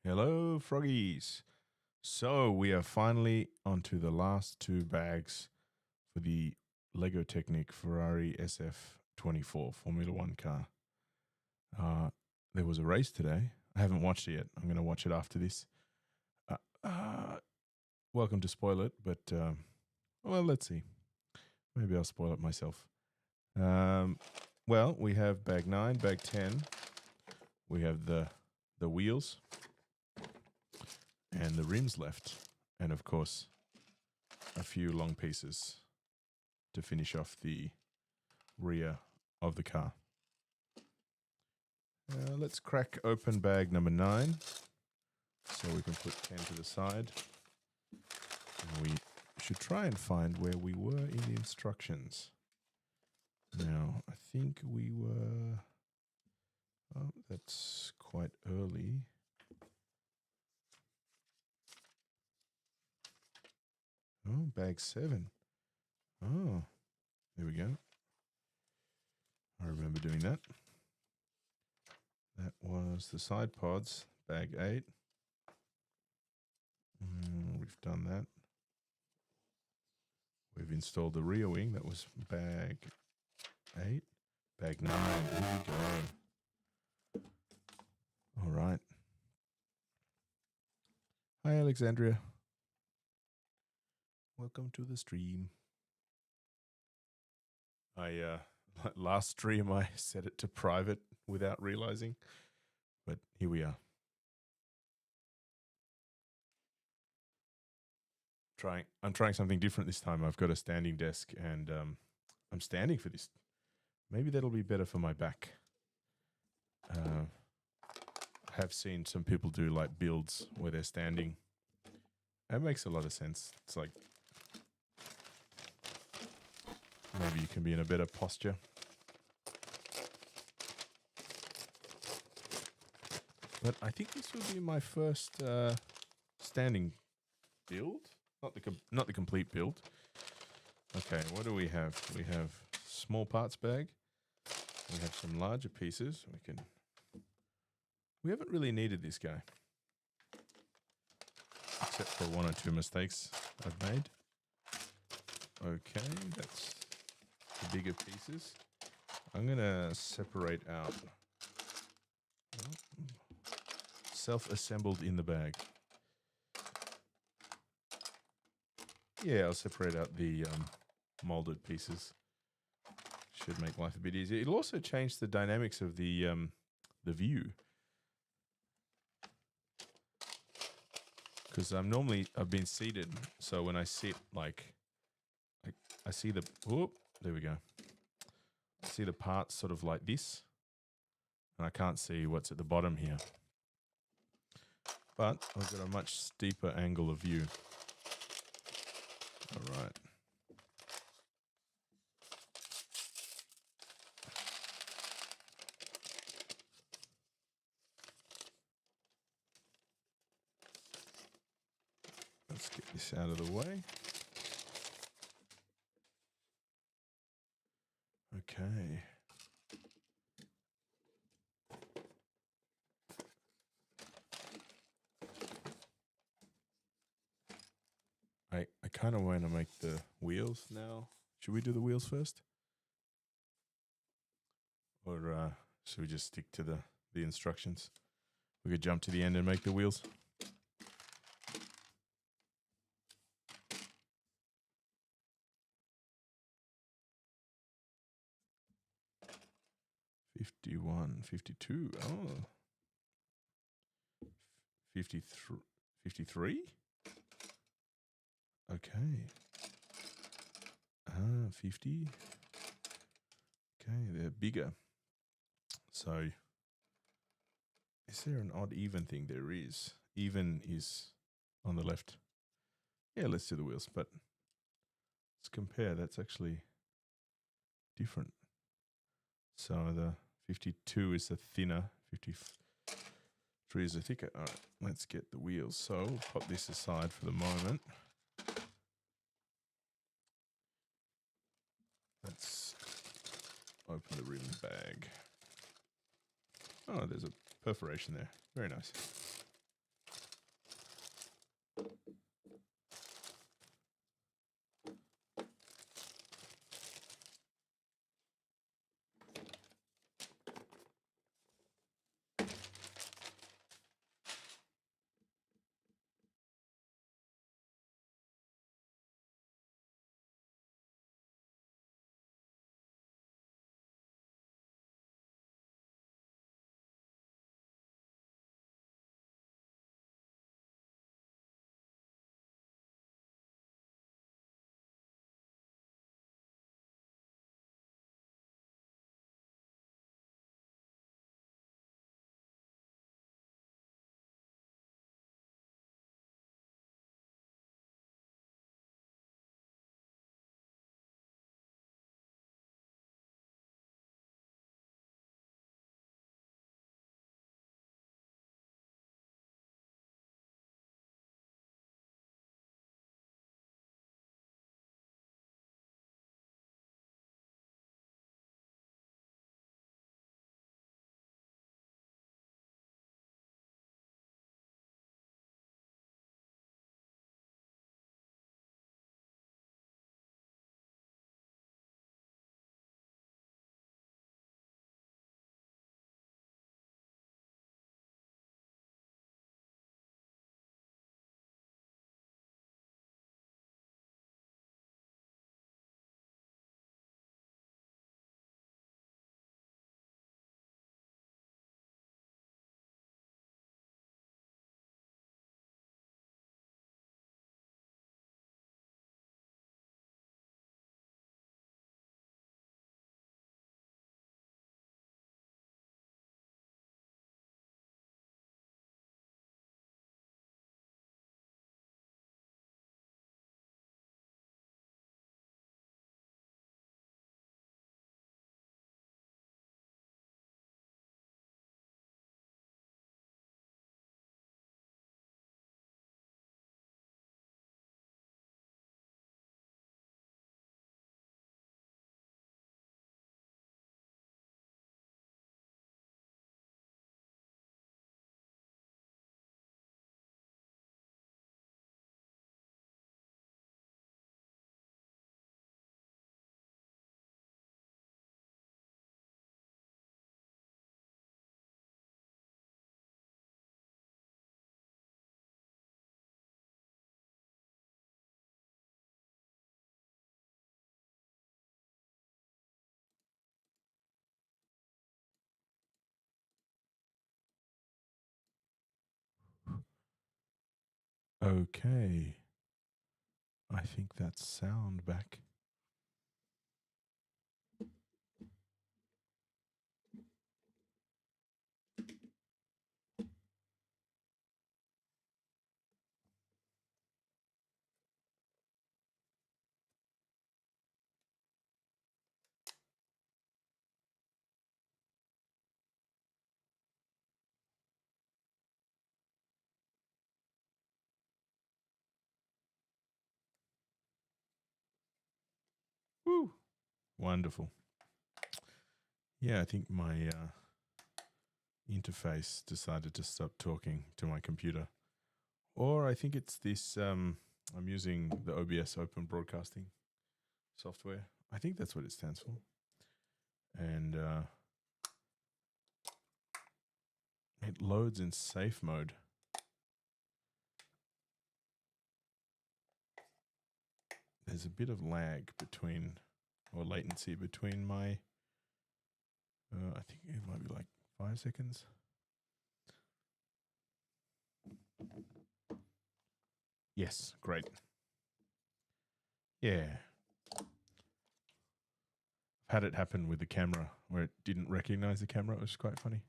Hello, froggies. So we are finally onto the last two bags for the Lego Technic Ferrari SF-24 Formula One car. There was a race today. I haven't watched it yet. I'm going to watch it after this. Welcome to spoil it, but well, let's see. Maybe I'll spoil it myself. Well, we have bag 9, bag 10. We have the wheels and the rims left, and of course a few long pieces to finish off the rear of the car. Let's crack open bag number 9 so we can put 10 to the side. And we should try and find where we were in the instructions. Now, I think we were... Oh, that's quite early. Oh, bag 7. Oh, there we go. I remember doing that. That was the side pods, bag 8. We've done that. We've installed the rear wing. That was bag 8. Bag 9. Here we go. All right. Hi, Alexandria. Welcome to the stream. Last stream I set it to private without realizing, but here we are. I'm trying something different this time. I've got a standing desk and I'm standing for this. Maybe that'll be better for my back. I have seen some people do like builds where they're standing. That makes a lot of sense. It's like maybe you can be in a better posture. But I think this will be my first standing build, not the complete build. Okay, what do we have? We have small parts bag. We have some larger pieces. We haven't really needed this guy, except for one or two mistakes I've made. Okay, that's the bigger pieces. I'm gonna separate out. Self-assembled in the bag. Yeah, I'll separate out the molded pieces. Should make life a bit easier. It'll also change the dynamics of the view. Because I've been seated, so when I sit, like, I see the, whoop, there we go. I see the parts sort of like this, and I can't see what's at the bottom here. But I've got a much steeper angle of view. All right. Let's get this out of the way. Okay. I kind of want to make the wheels now. Should we do the wheels first? Or should we just stick to the instructions? We could jump to the end and make the wheels. $51, $52. Oh. 53? Okay. 50. Okay, they're bigger. So, is there an odd even thing? There is. Even is on the left. Yeah, let's do the wheels, but let's compare. That's actually different. So the 52 is the thinner, 53 is the thicker. All right, let's get the wheels. So we'll pop this aside for the moment. Let's open the rim bag. Oh, there's a perforation there. Very nice. Okay. I think that's sound back. Woo! Wonderful. Yeah, I think my interface decided to stop talking to my computer. Or I think it's this, I'm using the OBS Open Broadcasting software. I think that's what it stands for. And it loads in safe mode. There's a bit of lag between, or latency between my, I think it might be like 5 seconds. Yes, great. Yeah. I've had it happen with the camera where it didn't recognize the camera. It was quite funny.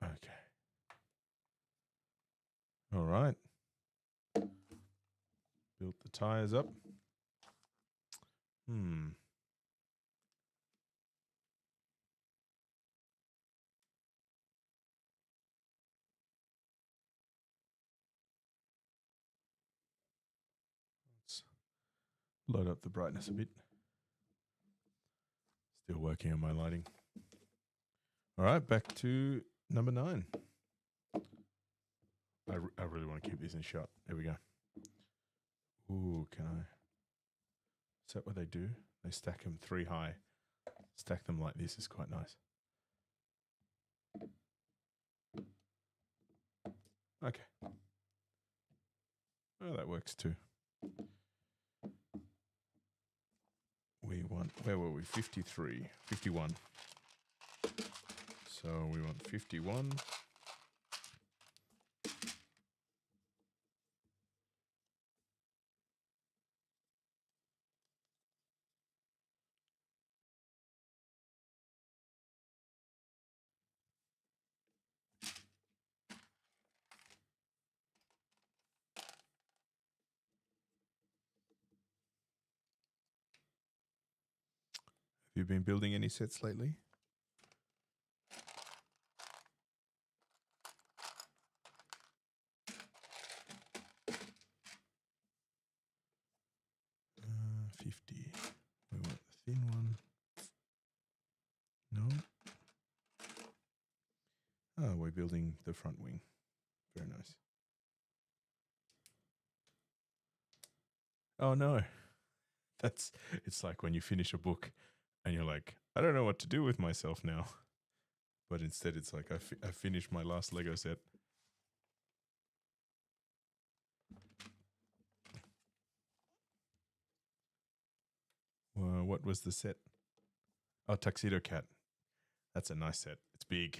Okay. All right. Built the tires up. Let's load up the brightness a bit. Still working on my lighting. All right, back to number 9. I really want to keep this in shot. There we go. Ooh, can I? Is that what they do? They stack them 3 high. Stack them like this is quite nice. Okay. Oh, that works too. We want, where were we? 53, 51. So we want 51. Have you been building any sets lately? Uh, 50. We want the thin one. No. Oh, we're building the front wing. Very nice. Oh no. It's like when you finish a book and you're like, I don't know what to do with myself now. But instead it's like, I finished my last Lego set. What was the set? Oh, Tuxedo Cat. That's a nice set. It's big.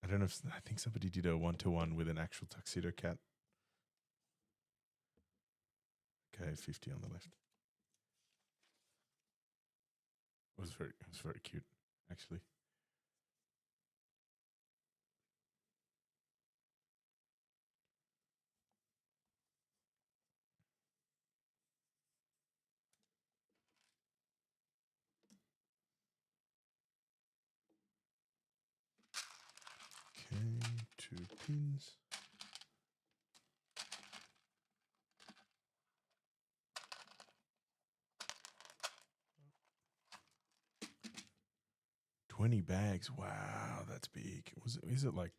I don't know if, I think somebody did a 1-to-1 with an actual Tuxedo Cat. Okay, 50 on the left. It was very cute, actually. Okay, 2 pins. $20 bags. Wow, that's big. Is it like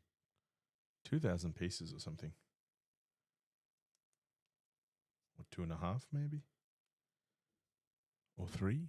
2,000 pieces or something? Or 2.5 maybe? Or 3?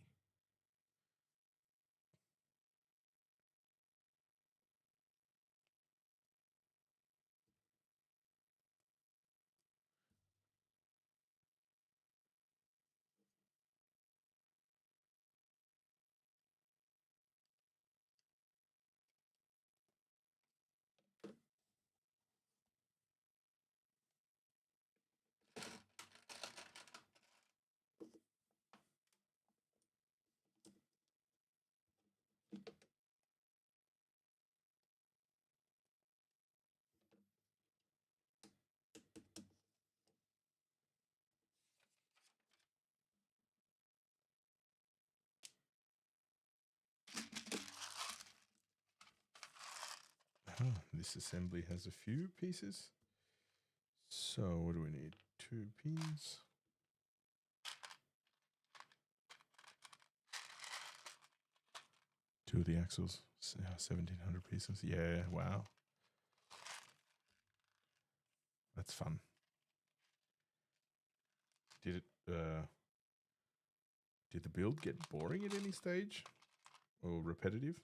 This assembly has a few pieces. So what do we need? 2 pins. Two of the axles, 1,700 pieces. Yeah, wow. That's fun. Did the build get boring at any stage or repetitive?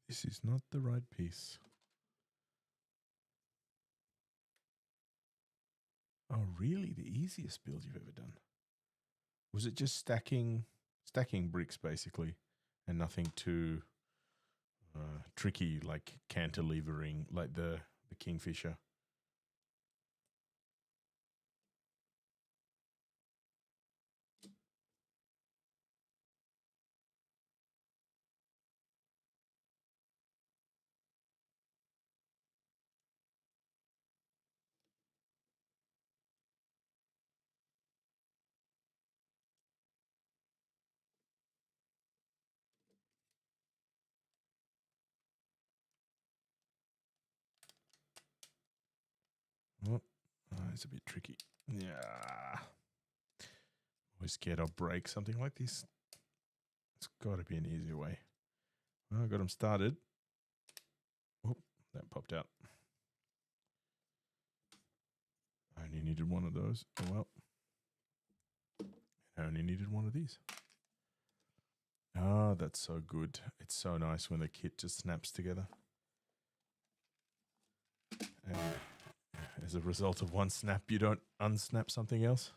This is not the right piece. Oh, really? The easiest build you've ever done? Was it just stacking bricks basically, and nothing too tricky like cantilevering, like the Kingfisher? Oh, it's a bit tricky. Yeah. Always scared I'll break something like this. It's got to be an easier way. Well, I got them started. Oh, that popped out. I only needed one of those. Oh well. I only needed one of these. Ah, that's so good. It's so nice when the kit just snaps together. And as a result of one snap, you don't unsnap something else.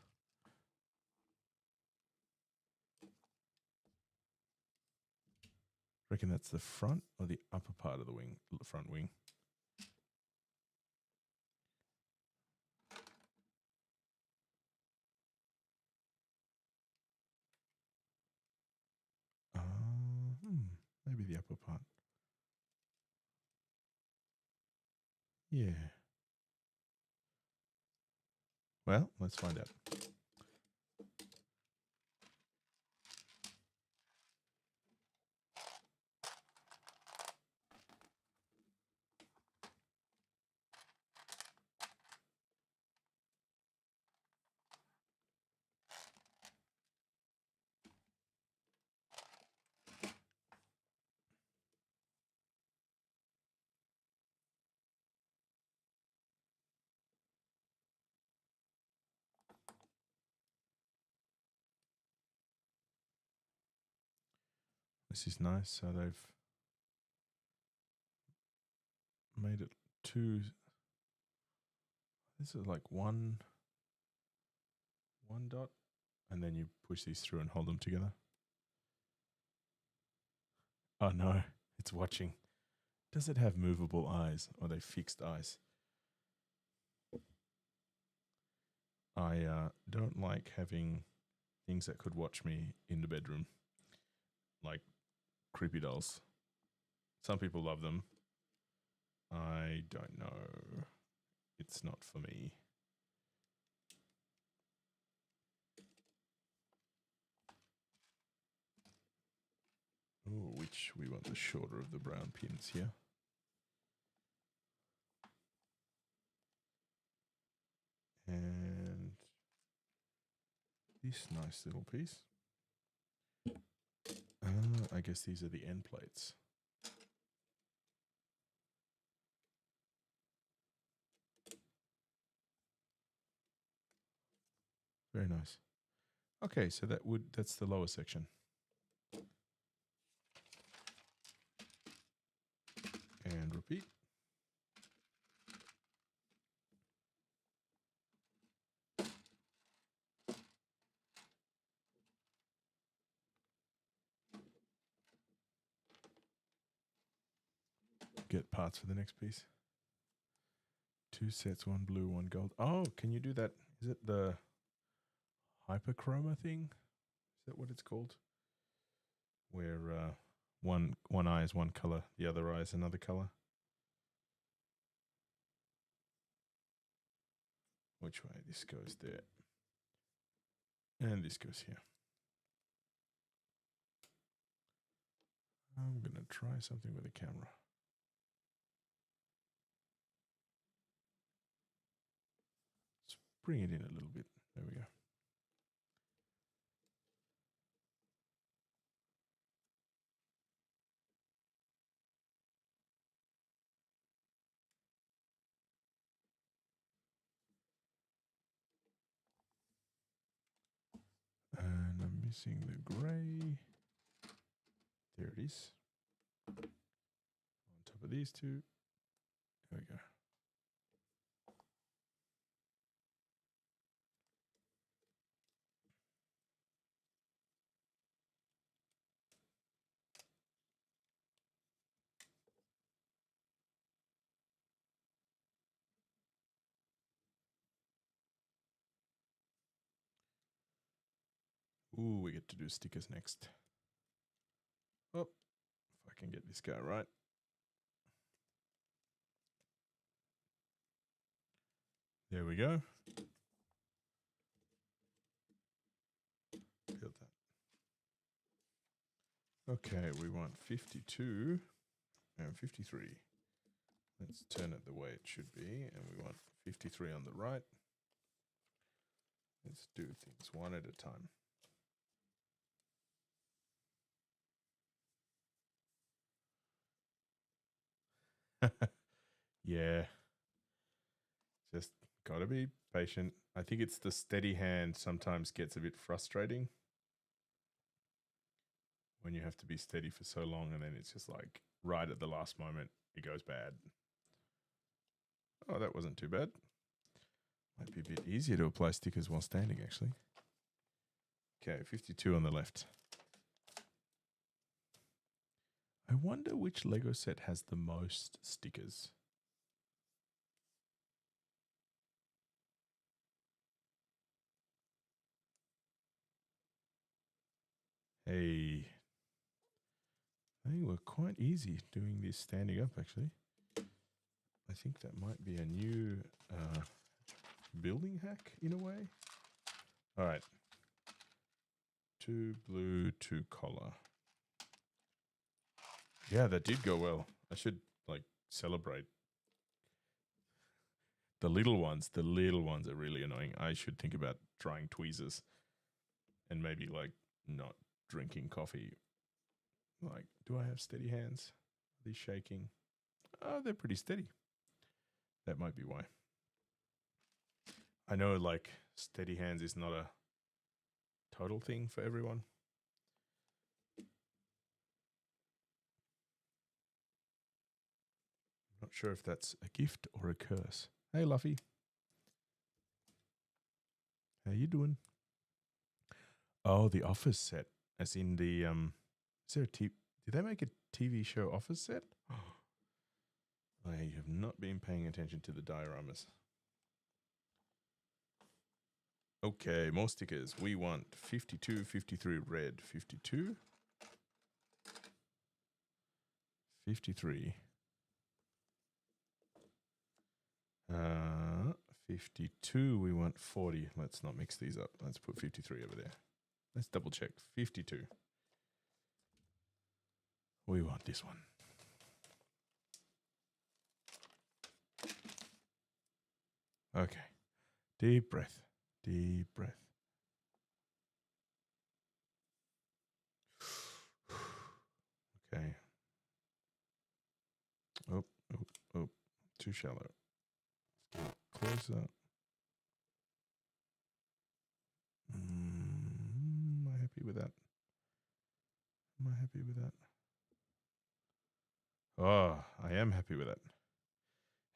Reckon that's the front or the upper part of the wing, the front wing. Maybe the upper part. Yeah. Well, let's find out. This is nice. So they've made it two. This is like one dot, and then you push these through and hold them together. Oh no, it's watching. Does it have movable eyes or are they fixed eyes? I don't like having things that could watch me in the bedroom, like creepy dolls. Some people love them. I don't know. It's not for me. Oh, which we want the shorter of the brown pins here. And this nice little piece. I guess these are the end plates. Very nice. Okay, so that's the lower section. get parts for the next piece. 2 sets, 1 blue, 1 gold. Oh, can you do that? Is it the hyperchroma thing? Is that what it's called? Where one eye is one color, the other eye is another color. Which way? This goes there. And this goes here. I'm going to try something with the camera. Let's bring it in a little bit. There we go. And I'm missing the gray. There it is. On top of these two. There we go. Ooh, we get to do stickers next. Oh, if I can get this guy right. There we go. Build that. Okay, we want 52 and 53. Let's turn it the way it should be. And we want 53 on the right. Let's do things one at a time. Yeah. Just gotta be patient. I think it's the steady hand sometimes gets a bit frustrating when you have to be steady for so long and then it's just like right at the last moment it goes bad. Oh, that wasn't too bad. Might be a bit easier to apply stickers while standing actually. Okay, 52 on the left. I wonder which Lego set has the most stickers. Hey, they were quite easy doing this standing up actually. I think that might be a new building hack in a way. All right. 2 blue, 2 collar. Yeah, that did go well. I should like celebrate. The little ones are really annoying. I should think about trying tweezers and maybe like not drinking coffee. Like, do I have steady hands? Are they shaking? Oh, they're pretty steady. That might be why. I know like steady hands is not a total thing for everyone. Not sure if that's a gift or a curse. Hey, Luffy. How you doing? Oh, the Office set. As in the is there a did they make a TV show Office set? I have not been paying attention to the dioramas. Okay, more stickers. We want 52, 53 red, 52, 53. 52, we want 40. Let's not mix these up. Let's put 53 over there. Let's double check. 52. We want this one. Okay. Deep breath. Deep breath. Okay. Oh, oh, oh. Too shallow. Closer. Am I happy with that? Am I happy with that? Oh, I am happy with that.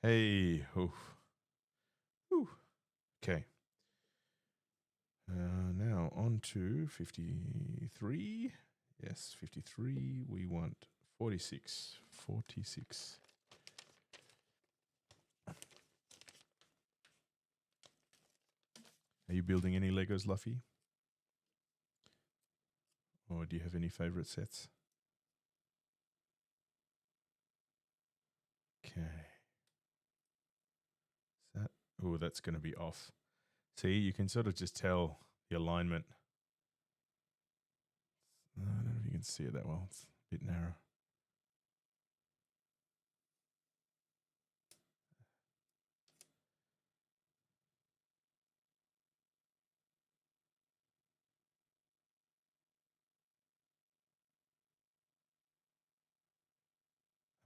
Hey, oof. Ooh. Okay. Now on to 53. Yes, 53. We want 46. 46. Are you building any Legos, Luffy? Or do you have any favorite sets? Okay. That, oh, that's going to be off. See, you can sort of just tell the alignment. I don't know if you can see it that well. It's a bit narrow.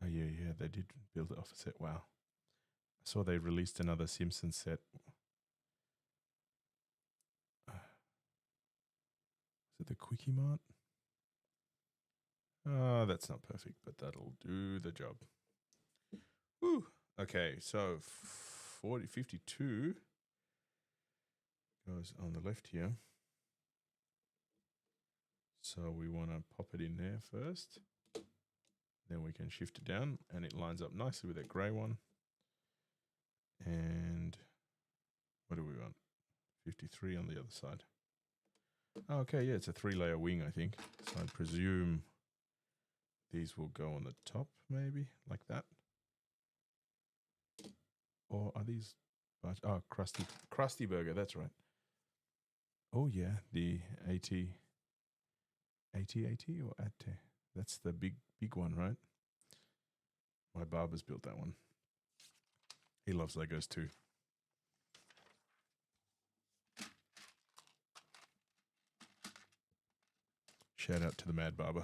Oh, yeah, they did build it off a set. Wow. I saw they released another Simpsons set. Is it the Quickie Mart? Oh, that's not perfect, but that'll do the job. Woo. Okay, so 52 goes on the left here. So we want to pop it in there first. Then we can shift it down and it lines up nicely with that grey one. And what do we want? 53 on the other side. Okay, yeah, it's a 3-layer wing, I think. So I presume these will go on the top, maybe, like that. Or are these... Oh, Krusty Burger, that's right. Oh, yeah, the AT or AT? That's the big one, right? My barber's built that one. He loves Legos too. Shout out to the Mad Barber.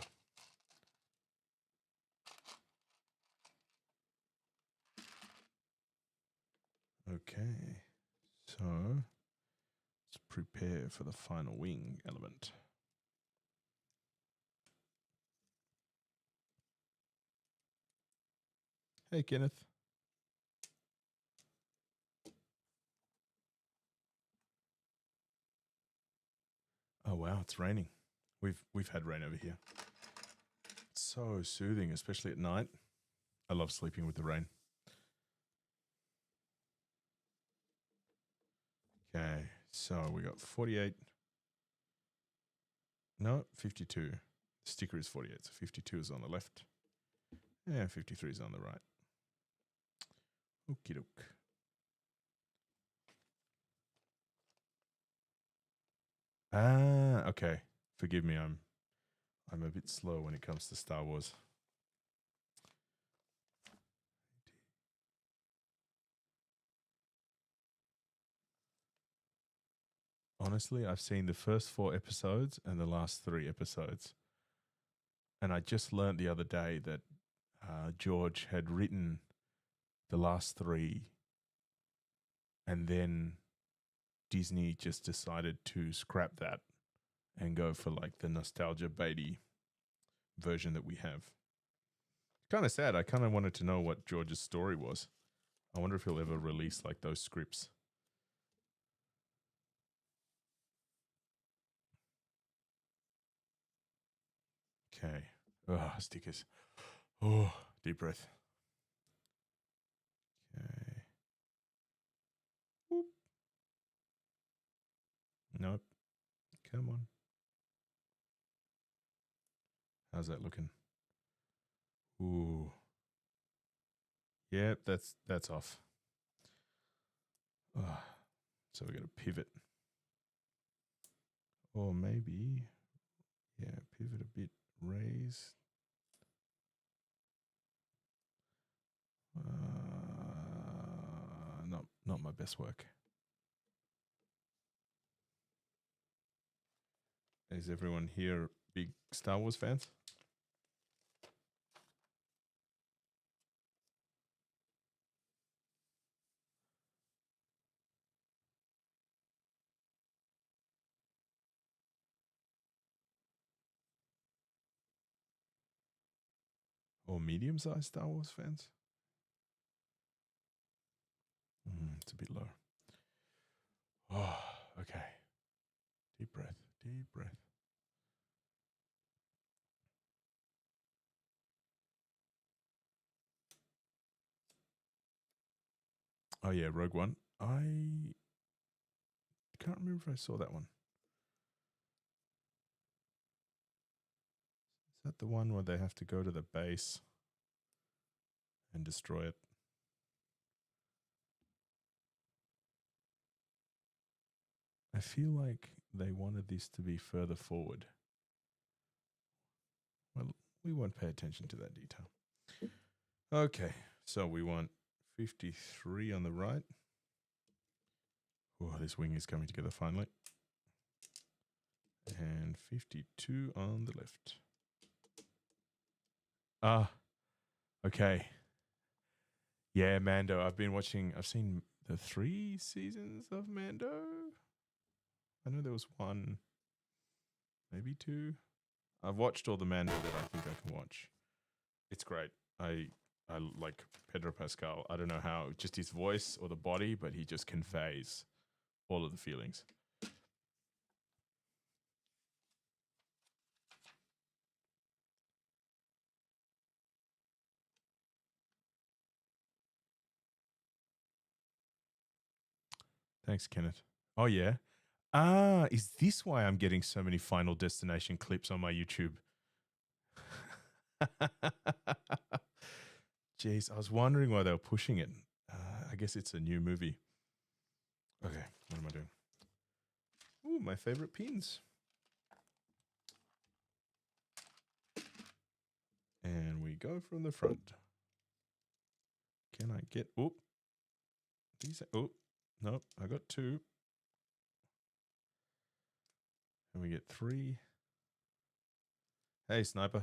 Okay, so let's prepare for the final wing element. Hey, Kenneth. Oh wow, it's raining. We've had rain over here. It's so soothing, especially at night. I love sleeping with the rain. Okay, so we got 48. No, 52. The sticker is 48, so 52 is on the left. And 53 is on the right. Okie doke. Ah, okay. Forgive me, I'm a bit slow when it comes to Star Wars. Honestly, I've seen the first 4 episodes and the last 3 episodes. And I just learned the other day that George had written the last 3 and then Disney just decided to scrap that and go for like the nostalgia baity version that we have. Kind of sad. I kind of wanted to know what George's story was. I wonder if he'll ever release like those scripts. Okay. Oh, stickers. Oh, deep breath. Okay. Whoop. Nope. Come on. How's that looking? Ooh. Yep, that's off. Oh, so we got to pivot. Or maybe, yeah, pivot a bit, raise. Not my best work. Is everyone here big Star Wars fans? Or medium-sized Star Wars fans? It's a bit low. Oh, okay. Deep breath, deep breath. Oh yeah, Rogue One. I can't remember if I saw that one. Is that the one where they have to go to the base and destroy it? I feel like they wanted this to be further forward. Well, we won't pay attention to that detail. Okay, so we want 53 on the right. Oh, this wing is coming together finally. And 52 on the left. Ah, okay. Yeah, Mando. I've seen the 3 seasons of Mando. I know there was 1, maybe 2. I've watched all the Mando that I think I can watch. It's great. I like Pedro Pascal. I don't know how, just his voice or the body, but he just conveys all of the feelings. Thanks, Kenneth. Oh, yeah. Ah, is this why I'm getting so many Final Destination clips on my YouTube? Jeez, I was wondering why they were pushing it. I guess it's a new movie. Okay, what am I doing? Ooh, my favorite pins. And we go from the front. Can I get... Oh, these... Oh, no, I got 2. And we get 3. Hey, Sniper.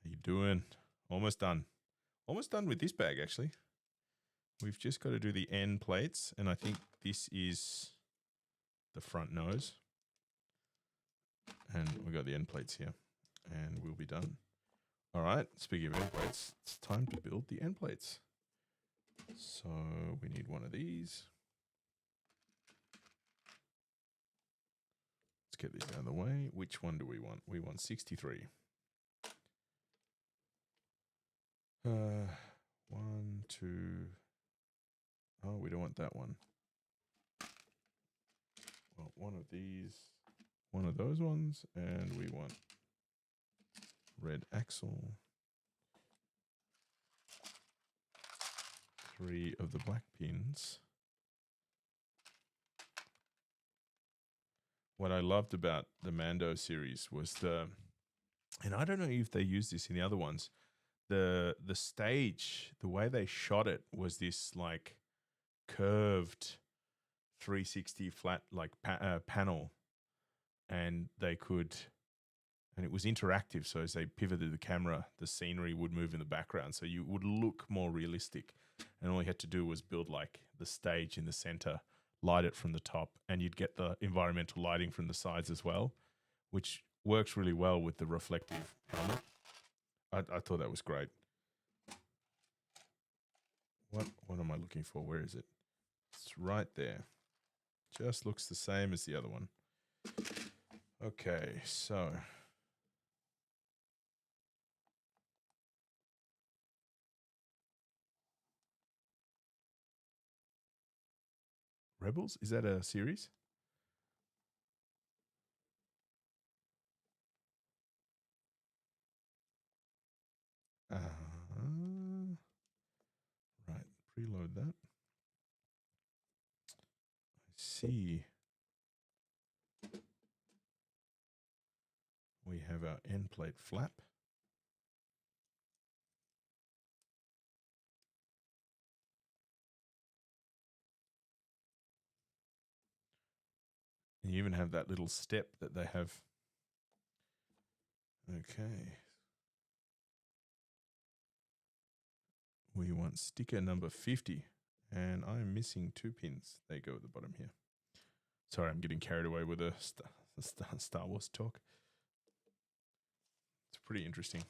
How you doing? Almost done. Almost done with this bag, actually. We've just got to do the end plates, and I think this is the front nose. And we got the end plates here, and we'll be done. All right, speaking of end plates, it's time to build the end plates. So we need one of these. Let's get this out of the way. Which one do we want? We want 63. 1, 2. Oh, we don't want that one. Well, one of these, one of those ones, and we want red axle. 3 of the black pins. What I loved about the Mando series was and I don't know if they used this in the other ones, the stage, the way they shot it was this like curved 360 flat like panel, and it was interactive. So as they pivoted the camera, the scenery would move in the background, so you would look more realistic. And all you had to do was build like the stage in the center, light it from the top, and you'd get the environmental lighting from the sides as well, which works really well with the reflective helmet. I thought that was great. What am I looking for? Where is it? It's right there. Just looks the same as the other one. Okay, so Rebels? Is that a series? Right, preload that. I see. We have our end plate flap. And you even have that little step that they have. Okay. We want sticker number 50. And I'm missing 2 pins. They go at the bottom here. Sorry, I'm getting carried away with the Star Wars talk. It's pretty interesting.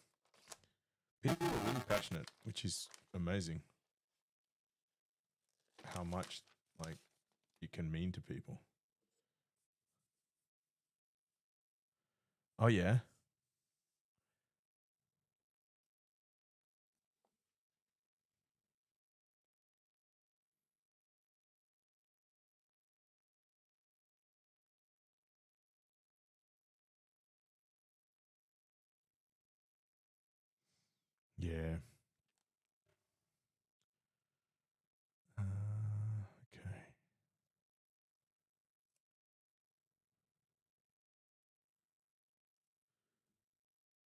People are really passionate, which is amazing. How much like it can mean to people. Oh yeah. Yeah. Okay.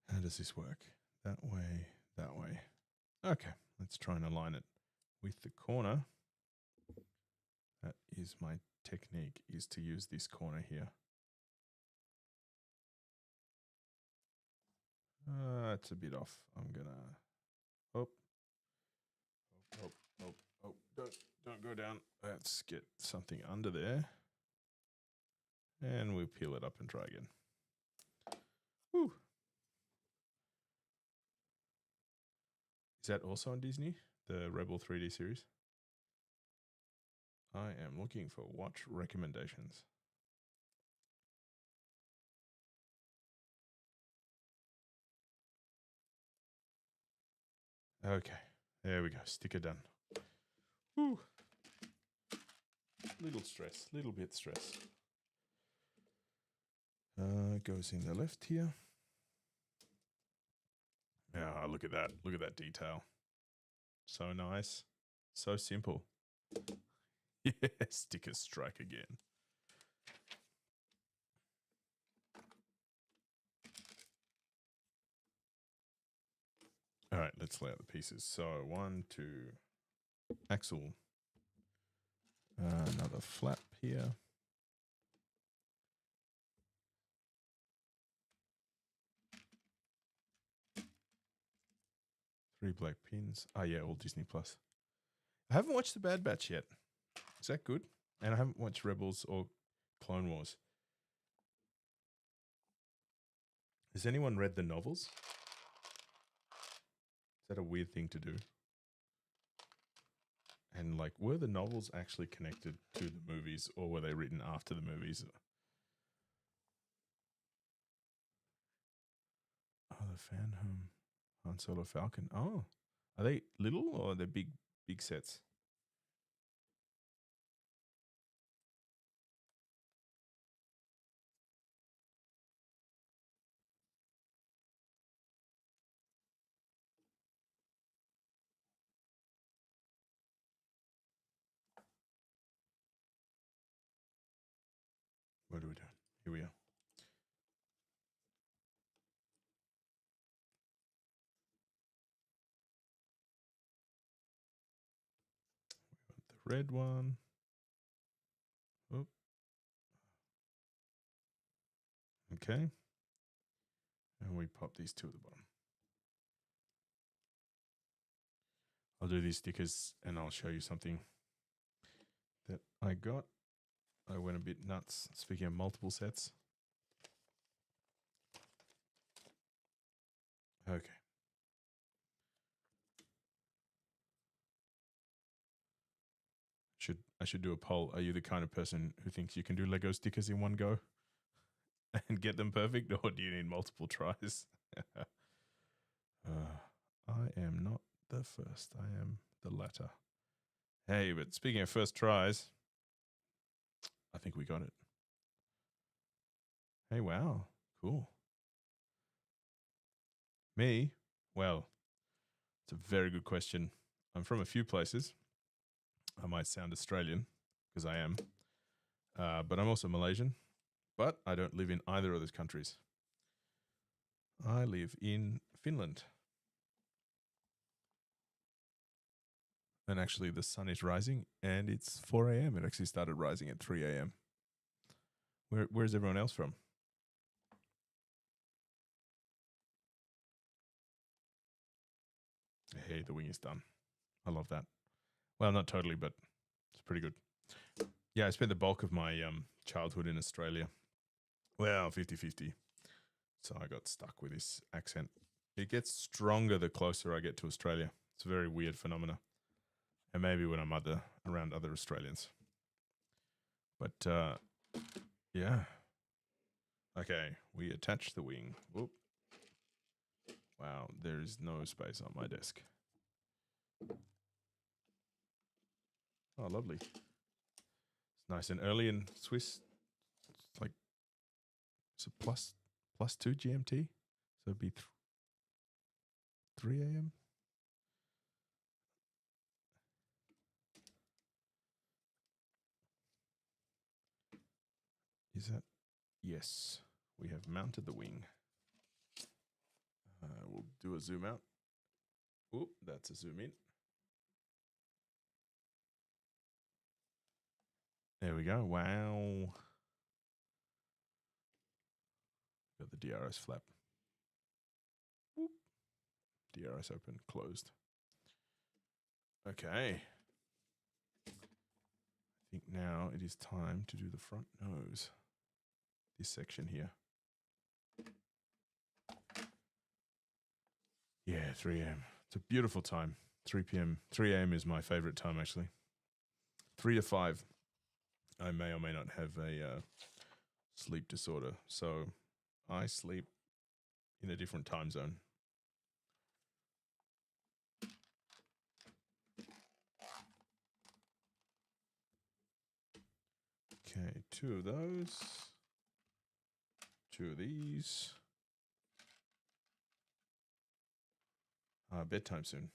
How does this work? That way, that way. Okay, let's try and align it with the corner. That is my technique, is to use this corner here. It's a bit off. I'm gonna, oh, don't go down. Let's get something under there. And we'll peel it up and try again. Woo. Is that also on Disney? The Rebel 3D series? I am looking for watch recommendations. Okay, there we go. Sticker done. Woo. Little stress, little bit stress. Goes in the left here. Ah, look at that. Look at that detail. So nice. So simple. Yeah, sticker strike again. All right, let's lay out the pieces. So 1, 2, axle. Another flap here. Three black pins. Oh yeah, all Disney Plus. I haven't watched The Bad Batch yet. Is that good? And I haven't watched Rebels or Clone Wars. Has anyone read the novels? Is that a weird thing to do? And like, were the novels actually connected to the movies, or were they written after the movies? Oh, the fan home. Han Solo Falcon. Oh, are they little or are they big sets? What are we doing? Here we are. We want the red one. Oh. Okay. And we pop these two at the bottom. I'll do these stickers and I'll show you something that I got. I went a bit nuts. Speaking of multiple sets. Okay. I should do a poll. Are you the kind of person who thinks you can do Lego stickers in one go and get them perfect, or do you need multiple tries? I am not the first. I am the latter. Hey, but speaking of first tries, I think we got it. Hey, wow. Cool. Me? Well, it's a very good question. I'm from a few places. I might sound Australian because I am, but I'm also Malaysian. But I don't live in either of those countries. I live in Finland. And actually, the sun is rising, and it's 4 a.m. It actually started rising at 3 a.m. Where's everyone else from? Hey, the wing is done. I love that. Well, not totally, but it's pretty good. Yeah, I spent the bulk of my childhood in Australia. Well, 50-50. So I got stuck with this accent. It gets stronger the closer I get to Australia. It's a very weird phenomena. And maybe when I'm around other Australians. But yeah. Okay, we attach the wing. Whoop. Wow, there is no space on my desk. Oh, lovely. It's nice and early in Swiss. It's like it's a plus 2 GMT. So it'd be 3 a.m. Is that? Yes, we have mounted the wing. We'll do a zoom out. Oh, that's a zoom in. There we go. Wow. Got the DRS flap. Whoop. DRS open, closed. Okay. I think now it is time to do the front nose. This section here. Yeah, 3 a.m. It's a beautiful time. 3 p.m. 3 a.m. is my favorite time, actually. 3 to 5. I may or may not have a sleep disorder. So I sleep in a different time zone. Okay, 2 of those. 2 of these. Bedtime soon.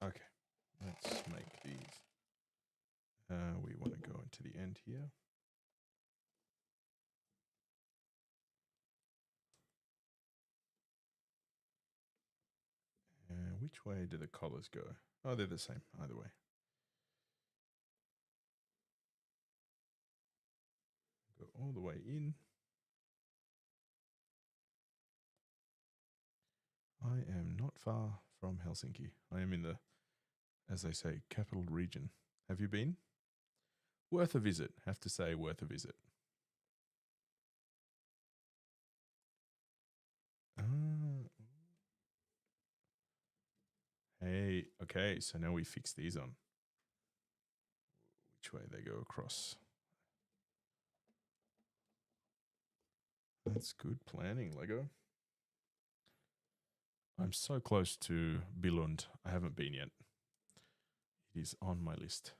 Okay, let's make these. We want to go into the end here. Which way do the collars go? Oh, they're the same either way. Go all the way in. I am not far from Helsinki. I am in the, as they say, capital region. Have you been? Worth a visit. Have to say, worth a visit. Hey, okay, so now we fix these on. Which way they go across. That's good planning, Lego. I'm so close to Billund. I haven't been yet. It is on my list.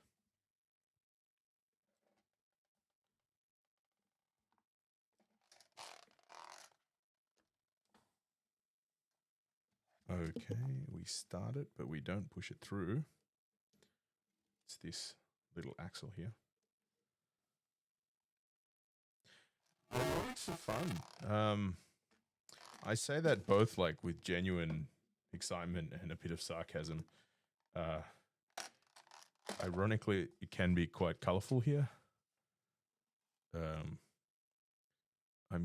Okay, we start it, but we don't push it through. It's this little axle here. It's fun. I say that both like with genuine excitement and a bit of sarcasm. Ironically, it can be quite colorful here. I'm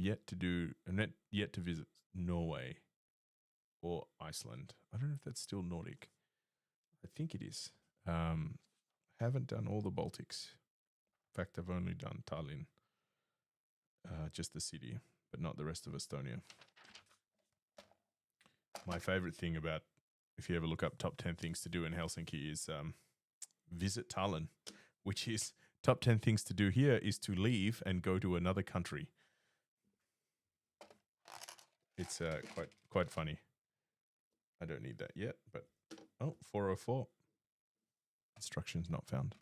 yet to visit Norway or Iceland. I don't know if that's still Nordic. I think it is. Haven't done all the Baltics. In fact, I've only done Tallinn, just the city, but not the rest of Estonia. My favorite thing about, if you ever look up top 10 things to do in Helsinki, is visit Tallinn, which is top 10 things to do here is to leave and go to another country. It's quite funny. I don't need that yet, but 404. Instructions not found.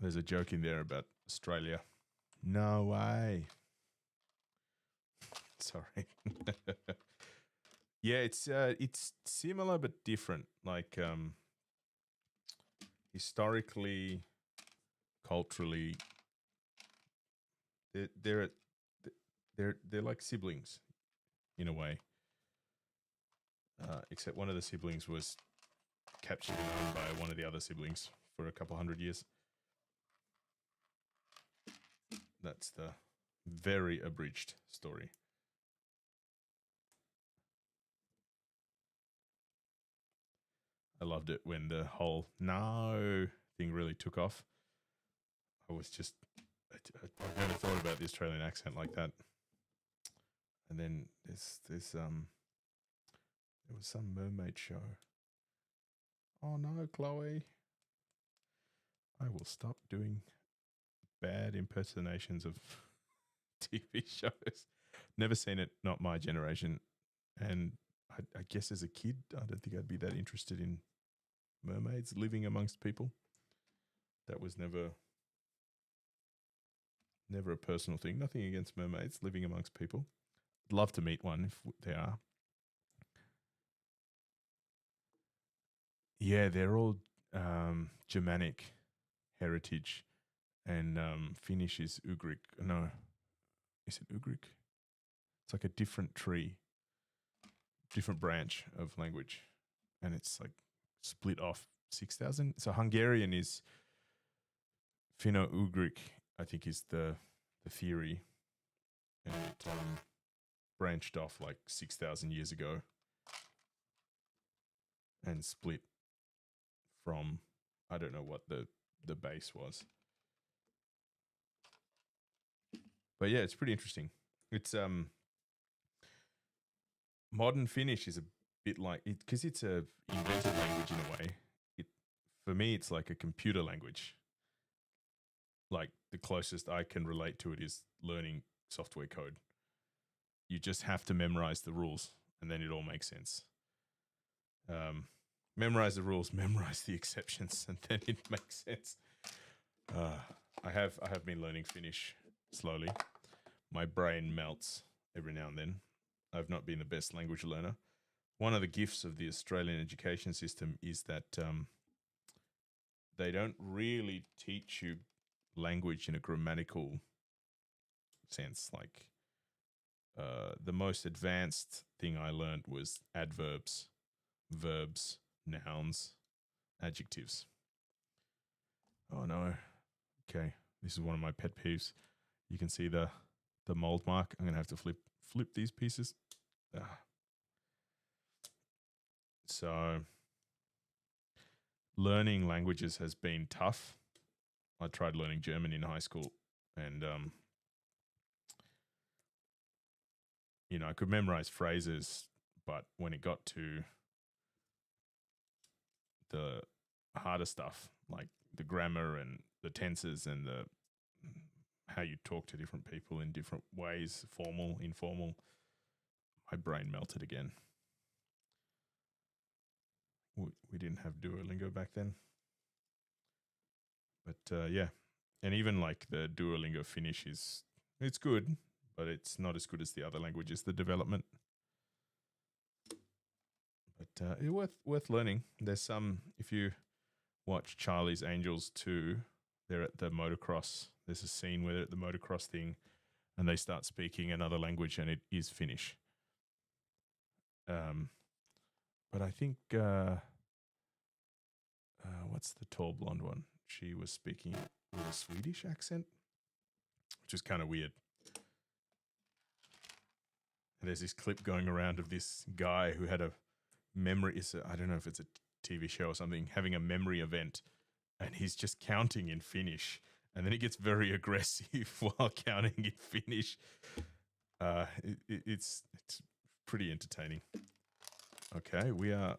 There's a joke in there about Australia. No way. Sorry. Yeah, it's similar but different. Like historically, culturally, they're like siblings in a way. Except one of the siblings was captured and owned by one of the other siblings for a couple 100 years. That's the very abridged story. I loved it when the whole no thing really took off. I never thought about the Australian accent like that. And then there was some mermaid show. Oh no, Chloe. I will stop doing bad impersonations of TV shows. Never seen it, not my generation. And I guess as a kid, I don't think I'd be that interested in mermaids living amongst people. That was never Never a personal thing. Nothing against mermaids living amongst people. I'd love to meet one if they are. Yeah, they're all Germanic heritage, and Finnish is Ugric. No, is it Ugric? It's like a different tree, different branch of language, and it's like split off 6,000. So Hungarian is Finno-Ugric, I think, is the theory, and it branched off like 6,000 years ago and split from, I don't know what the base was. But yeah, it's pretty interesting. It's modern Finnish is a bit like it because it's a invented language in a way. It for me, it's like a computer language. Like the closest I can relate to it is learning software code. You just have to memorize the rules, and then it all makes sense. Memorize the rules, memorize the exceptions, and then it makes sense. I have been learning Finnish slowly. My brain melts every now and then. I've not been the best language learner. One of the gifts of the Australian education system is that they don't really teach you language in a grammatical sense. Like the most advanced thing I learned was adverbs, verbs, nouns, adjectives. Oh no. Okay, this is one of my pet peeves. You can see the mold mark. I'm gonna have to flip these pieces. So learning languages has been tough. I tried learning German in high school, and I could memorize phrases, but when it got to the harder stuff, like the grammar and the tenses and the how you talk to different people in different ways, formal, informal, my brain melted again. We didn't have Duolingo back then. But yeah, and even like the Duolingo Finnish it's good, but it's not as good as the other languages, the development. But it's worth learning. There's some, if you watch Charlie's Angels 2, they're at the motocross. There's a scene where they're at the motocross thing and they start speaking another language, and it is Finnish. But I think what's the tall blonde one? She was speaking with a Swedish accent, which is kind of weird. And there's this clip going around of this guy who had a memory. I don't know if it's a TV show or something, having a memory event, and he's just counting in Finnish, and then he gets very aggressive while counting in Finnish. It's pretty entertaining. Okay, we are.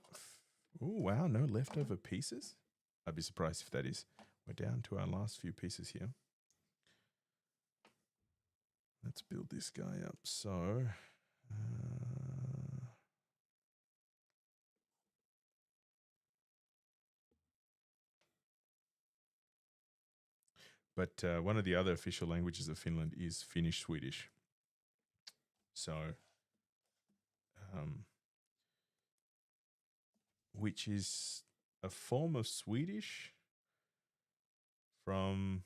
Oh wow, no leftover pieces. I'd be surprised if that is. We're down to our last few pieces here. Let's build this guy up. So. But one of the other official languages of Finland is Finnish Swedish. So, which is a form of Swedish from.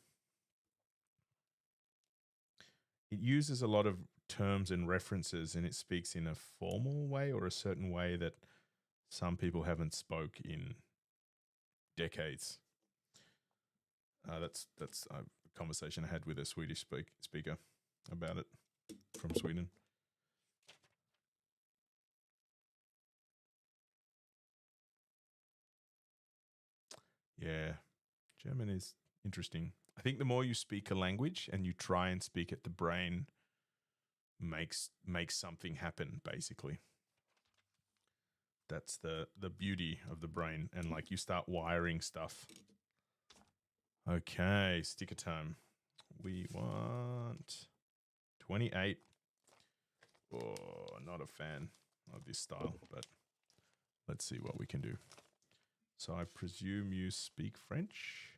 It uses a lot of terms and references, and it speaks in a formal way or a certain way that some people haven't spoke in decades. That's a conversation I had with a Swedish speaker about it from Sweden. Yeah, German is interesting. I think the more you speak a language and you try and speak it, the brain makes something happen, basically. That's the beauty of the brain, and like you start wiring stuff. Okay, sticker time. We want 28. Oh, not a fan of this style, but let's see what we can do. So I presume you speak French?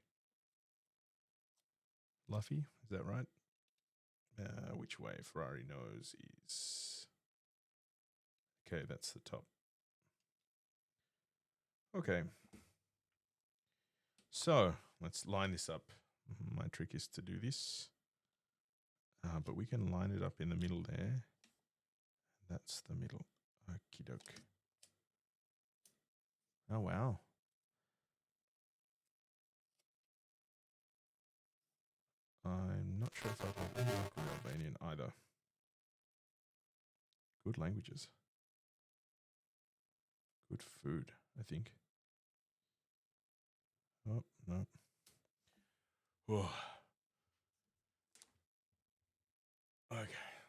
Luffy, is that right? Which way Ferrari knows is... Okay, that's the top. Okay. So let's line this up. My trick is to do this. But we can line it up in the middle there. That's the middle. Okie doke. Oh, wow. I'm not sure if I can work with Albanian either. Good languages. Good food, I think. Oh, no. Whoa. Okay,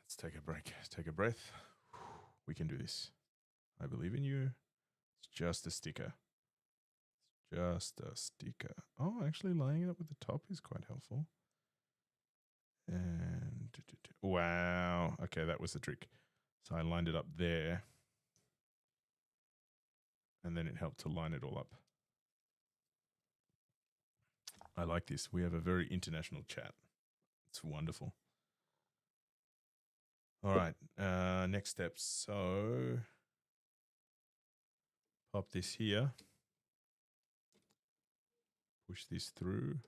let's take a break. Let's take a breath. We can do this. I believe in you. It's just a sticker. It's just a sticker. Oh, actually lining it up with the top is quite helpful. And wow. Okay, that was the trick. So I lined it up there. And then it helped to line it all up. I like this. We have a very international chat. It's wonderful. All right. Next steps. So pop this here. Push this through.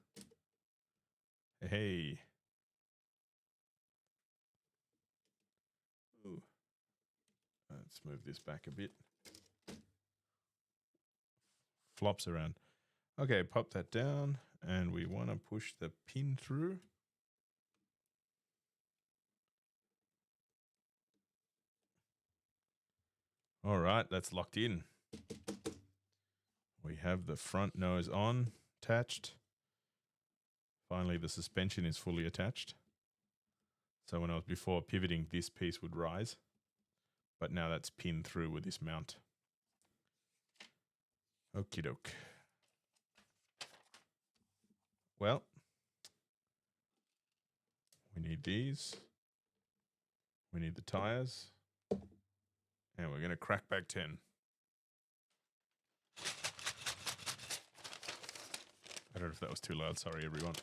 Hey. Ooh. Let's move this back a bit. Flops around. Okay, pop that down. And we want to push the pin through. All right, that's locked in. We have the front nose on, attached. Finally, the suspension is fully attached. So when I was before pivoting, this piece would rise. But now that's pinned through with this mount. Okie doke. Well, we need these. We need the tires. And we're going to crack back 10. I don't know if that was too loud. Sorry, everyone.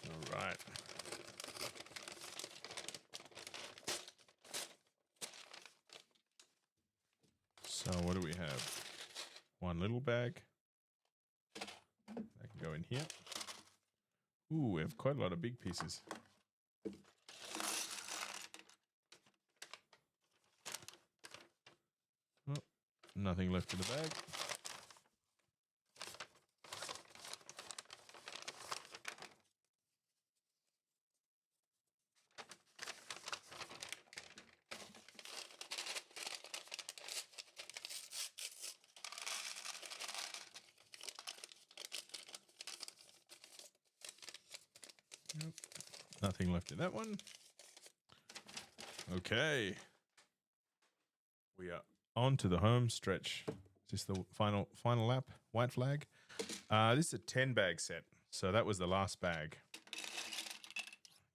All right. So what do we have? One little bag. That can go in here. Ooh, we have quite a lot of big pieces. Oh, nothing left in the bag. Nope. Nothing left in that one. Okay. We are on to the home stretch. Is this the final lap? White flag. This is a 10 bag set. So that was the last bag.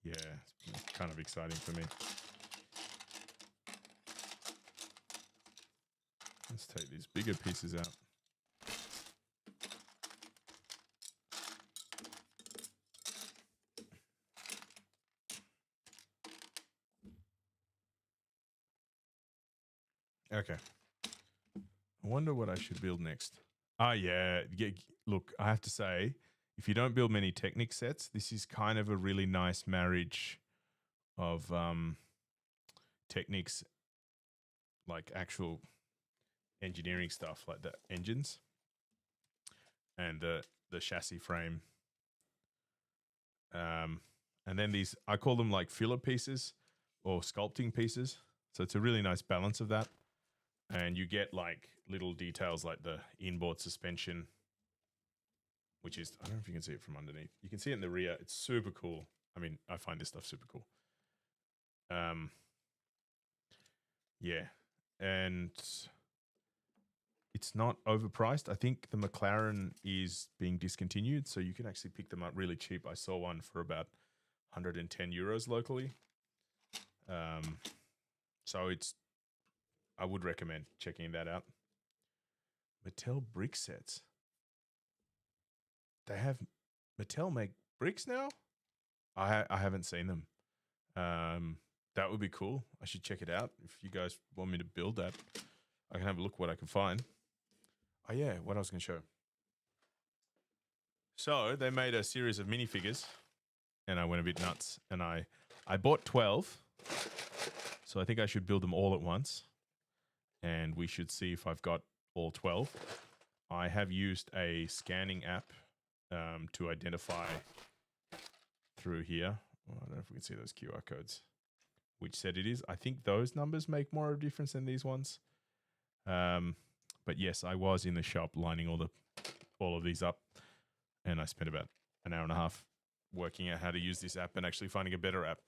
Yeah, it's kind of exciting for me. Let's take these bigger pieces out. Okay. I wonder what I should build next. Yeah. Look, I have to say, if you don't build many Technic sets, this is kind of a really nice marriage of Technics, like actual engineering stuff, like the engines and the chassis frame. And then these, I call them like filler pieces or sculpting pieces. So it's a really nice balance of that. And you get like little details like the inboard suspension, which is, I don't know if you can see it from underneath. You can see it in the rear. It's super cool. I mean, I find this stuff super cool. Yeah. And it's not overpriced. I think the McLaren is being discontinued, so you can actually pick them up really cheap. I saw one for about 110 euros locally. So I would recommend checking that out. Mattel brick sets. Mattel make bricks now? I haven't seen them. That would be cool. I should check it out. If you guys want me to build that, I can have a look what I can find. Oh yeah, what I was going to show. So they made a series of minifigures, and I went a bit nuts. And I bought 12, so I think I should build them all at once. And we should see if I've got all 12. I have used a scanning app to identify through here. Well, I don't know if we can see those QR codes, which set it is. I think those numbers make more of a difference than these ones. But yes, I was in the shop lining all of these up, and I spent about an hour and a half working out how to use this app and actually finding a better app.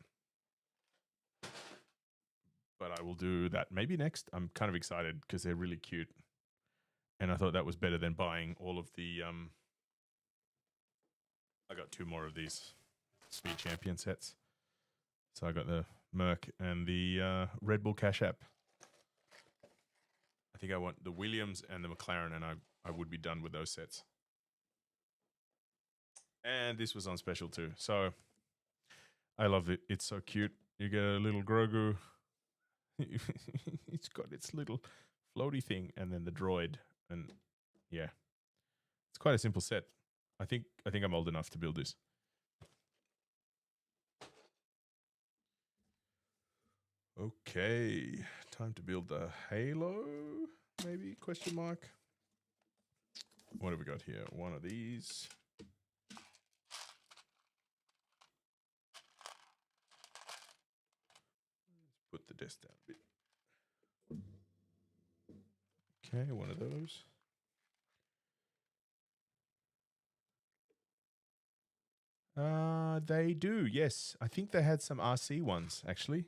But I will do that maybe next. I'm kind of excited because they're really cute. And I thought that was better than buying all of the... I got 2 more of these Speed Champion sets. So I got the Merc and the Red Bull Cash App. I think I want the Williams and the McLaren, and I would be done with those sets. And this was on special too. So I love it. It's so cute. You get a little Grogu. It's got its little floaty thing, and then the droid. And yeah, it's quite a simple set. I think I'm old enough to build this. Okay, time to build the Halo, maybe, question mark. What have we got here? One of these. Let's put the desk down a bit. Okay, one of those. They do, yes. I think they had some RC ones, actually.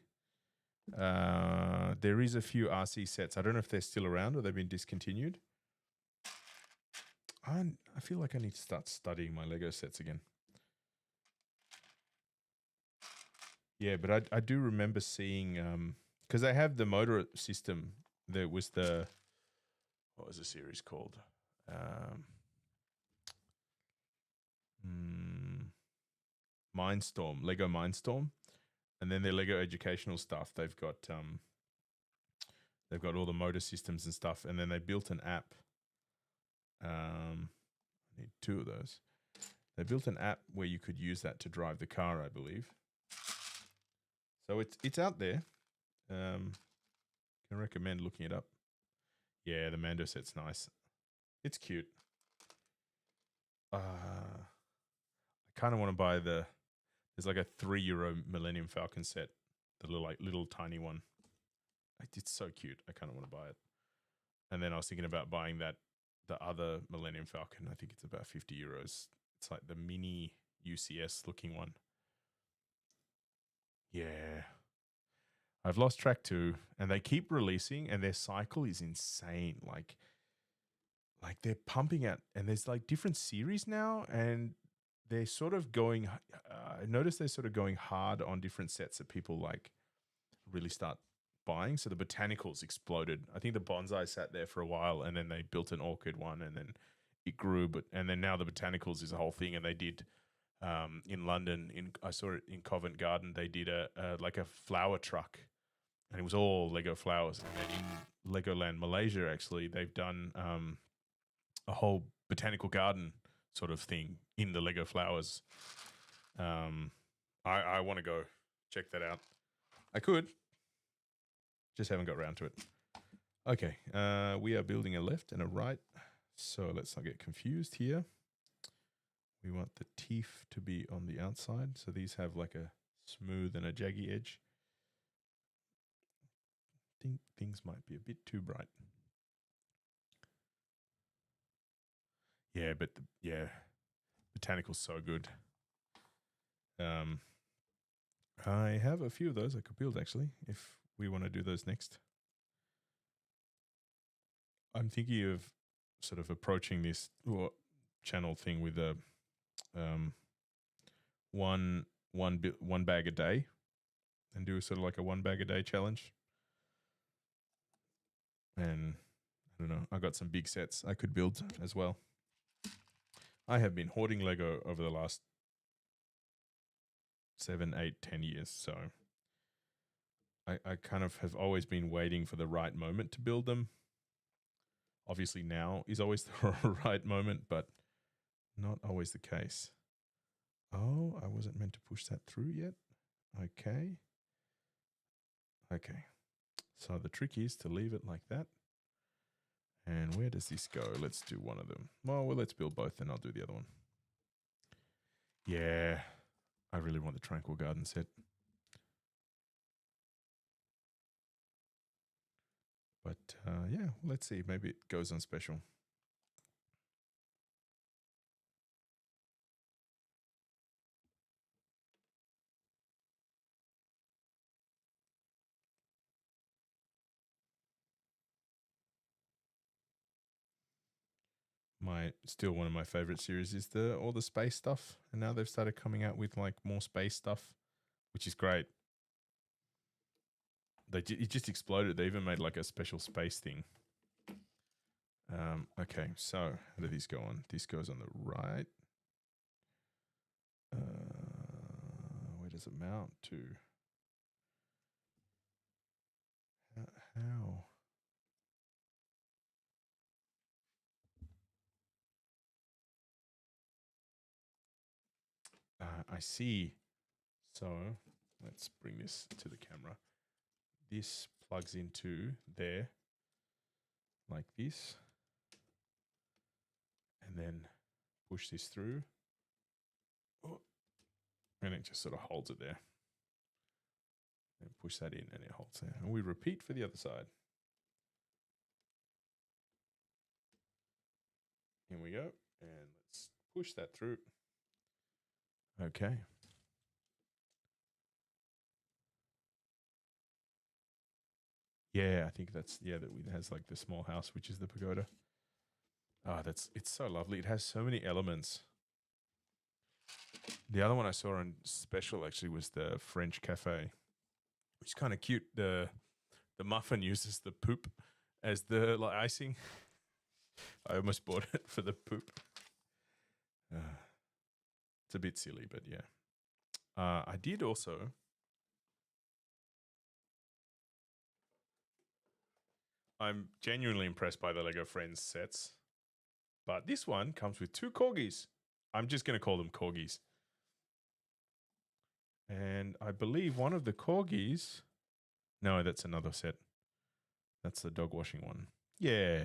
There is a few RC sets. I don't know if they're still around or they've been discontinued. I feel like I need to start studying my Lego sets again. Yeah, but I do remember seeing, because they have the motor system. There was what was the series called? Mindstorm, Lego Mindstorm. And then their Lego educational stuff, they've got all the motor systems and stuff, and then they built an app. I need 2 of those. They built an app where you could use that to drive the car, I believe. So it's out there. Can recommend looking it up. Yeah, the Mando set's nice. It's cute. I kind of want to buy there's like a €3 Millennium Falcon set, the little tiny one. It's so cute. I kind of want to buy it. And then I was thinking about buying the other Millennium Falcon. I think it's about €50. It's like the mini UCS looking one. Yeah. I've lost track too, and they keep releasing, and their cycle is insane. Like they're pumping out, and there's like different series now, and they're sort of going. I noticed they're sort of going hard on different sets that people like really start buying. So the botanicals exploded. I think the bonsai sat there for a while, and then they built an orchid one, and then it grew. And then now the botanicals is a whole thing, and they did. In London, I saw it in Covent Garden. They did a flower truck, and it was all Lego flowers. And then in Legoland Malaysia, actually, they've done a whole botanical garden sort of thing in the Lego flowers. I want to go check that out. I could, just haven't got around to it. Okay, we are building a left and a right, so let's not get confused here. We want the teeth to be on the outside, so these have like a smooth and a jaggy edge. I think things might be a bit too bright. Yeah, but botanical's so good. I have a few of those I could build actually, if we want to do those next. I'm thinking of sort of approaching this channel thing with a one bag a day, and do sort of like a 1 bag a day challenge. And I don't know, I got some big sets I could build as well. I have been hoarding Lego over the last 7, 8, 10 years, so I kind of have always been waiting for the right moment to build them. Obviously now is always the right moment, but not always the case. Oh, I wasn't meant to push that through yet. Okay. Okay. So the trick is to leave it like that. And where does this go? Let's do one of them. Well, let's build both and I'll do the other one. Yeah. I really want the Tranquil Garden set. But yeah, let's see. Maybe it goes on special. Still one of my favorite series is all the space stuff, and now they've started coming out with like more space stuff, which is great. It just exploded. They even made like a special space thing. Okay, so how do these go on? This goes on the right. Where does it mount to? How? I see. So let's bring this to the camera. This plugs into there, like this, and then push this through. Oh, and it just sort of holds it there. And push that in and it holds there. And we repeat for the other side. Here we go. And let's push that through. Okay. Yeah, I think that it has like the small house, which is the pagoda. Ah, it's so lovely. It has so many elements. The other one I saw on special actually was the French cafe, which is kind of cute. The muffin uses the poop as the icing. I almost bought it for the poop. It's a bit silly, but yeah. I did also. I'm genuinely impressed by the Lego Friends sets, but this one comes with 2 corgis. I'm just going to call them corgis. And I believe one of the corgis. No, that's another set. That's the dog washing one. Yeah,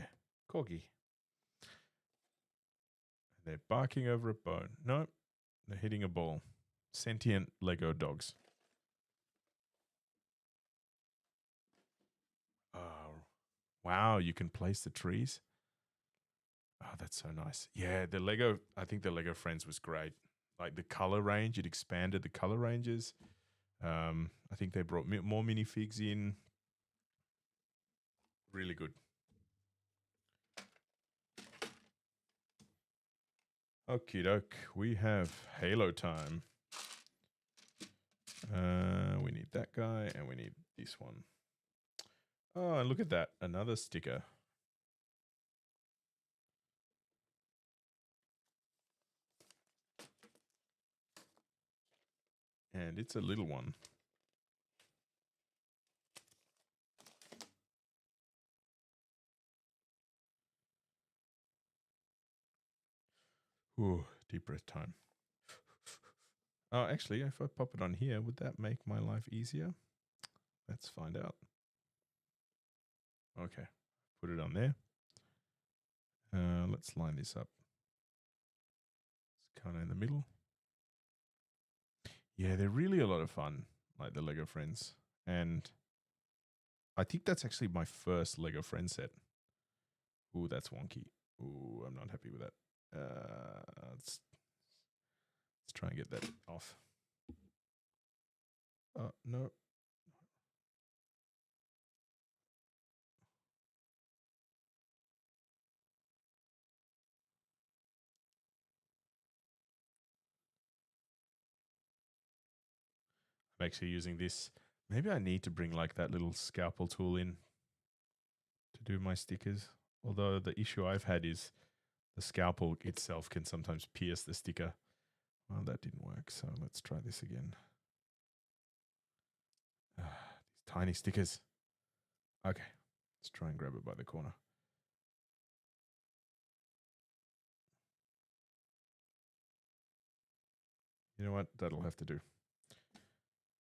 corgi. They're barking over a bone. Nope, they're hitting a ball. Sentient Lego dogs. Oh, wow, you can place the trees. Oh, that's so nice. Yeah, I think the Lego Friends was great. Like the color range, it expanded the color ranges. I think they brought more minifigs in. Really good. Okie doke, we have Halo time. We need that guy and we need this one. Oh, and look at that, another sticker. And it's a little one. Ooh, deep breath time. Oh, actually, if I pop it on here, would that make my life easier? Let's find out. Okay, put it on there. Let's line this up. It's kind of in the middle. Yeah, they're really a lot of fun, like the Lego Friends. And I think that's actually my first Lego Friends set. Ooh, that's wonky. Ooh, I'm not happy with that. Let's try and get that off. No. I'm actually using this. Maybe I need to bring like that little scalpel tool in to do my stickers. Although the issue I've had is the scalpel itself can sometimes pierce the sticker. Well, that didn't work, so let's try this again. These tiny stickers. Okay, let's try and grab it by the corner. You know what? That'll have to do.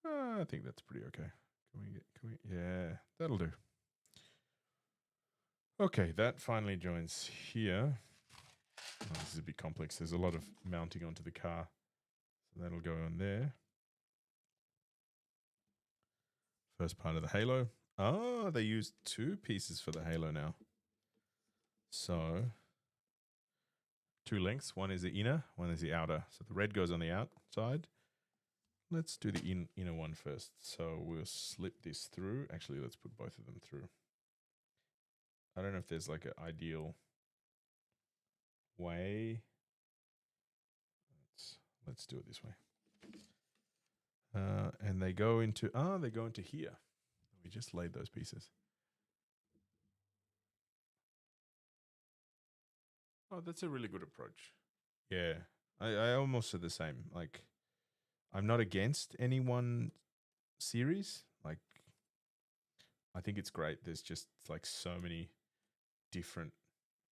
I think that's pretty okay. Yeah, that'll do. Okay, that finally joins here. Oh, this is a bit complex. There's a lot of mounting onto the car. So that'll go on there. First part of the halo. Oh, they used 2 pieces for the halo now. So 2 lengths. One is the inner, one is the outer. So the red goes on the outside. Let's do the inner one first. So we'll slip this through. Actually, let's put both of them through. I don't know if there's like an ideal way. Let's do it this way. And they go into here. We just laid those pieces. Oh, that's a really good approach. Yeah, I almost said the same. Like, I'm not against any one series. Like, I think it's great. There's just like so many different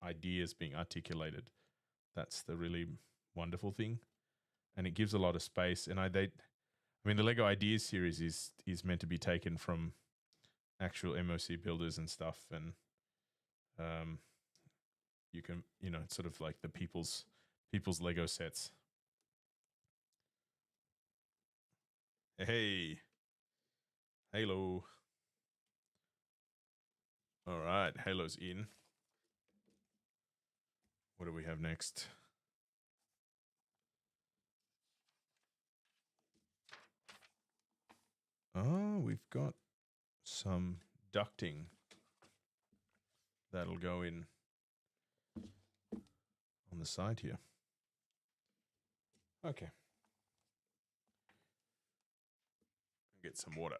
ideas being articulated. That's the really wonderful thing, and it gives a lot of space. And I mean, the Lego Ideas series is meant to be taken from actual MOC builders and stuff, and you can, it's sort of like the people's Lego sets. Hey, Halo. All right, Halo's in. What do we have next? Oh, we've got some ducting that'll go in on the side here. Okay. Get some water.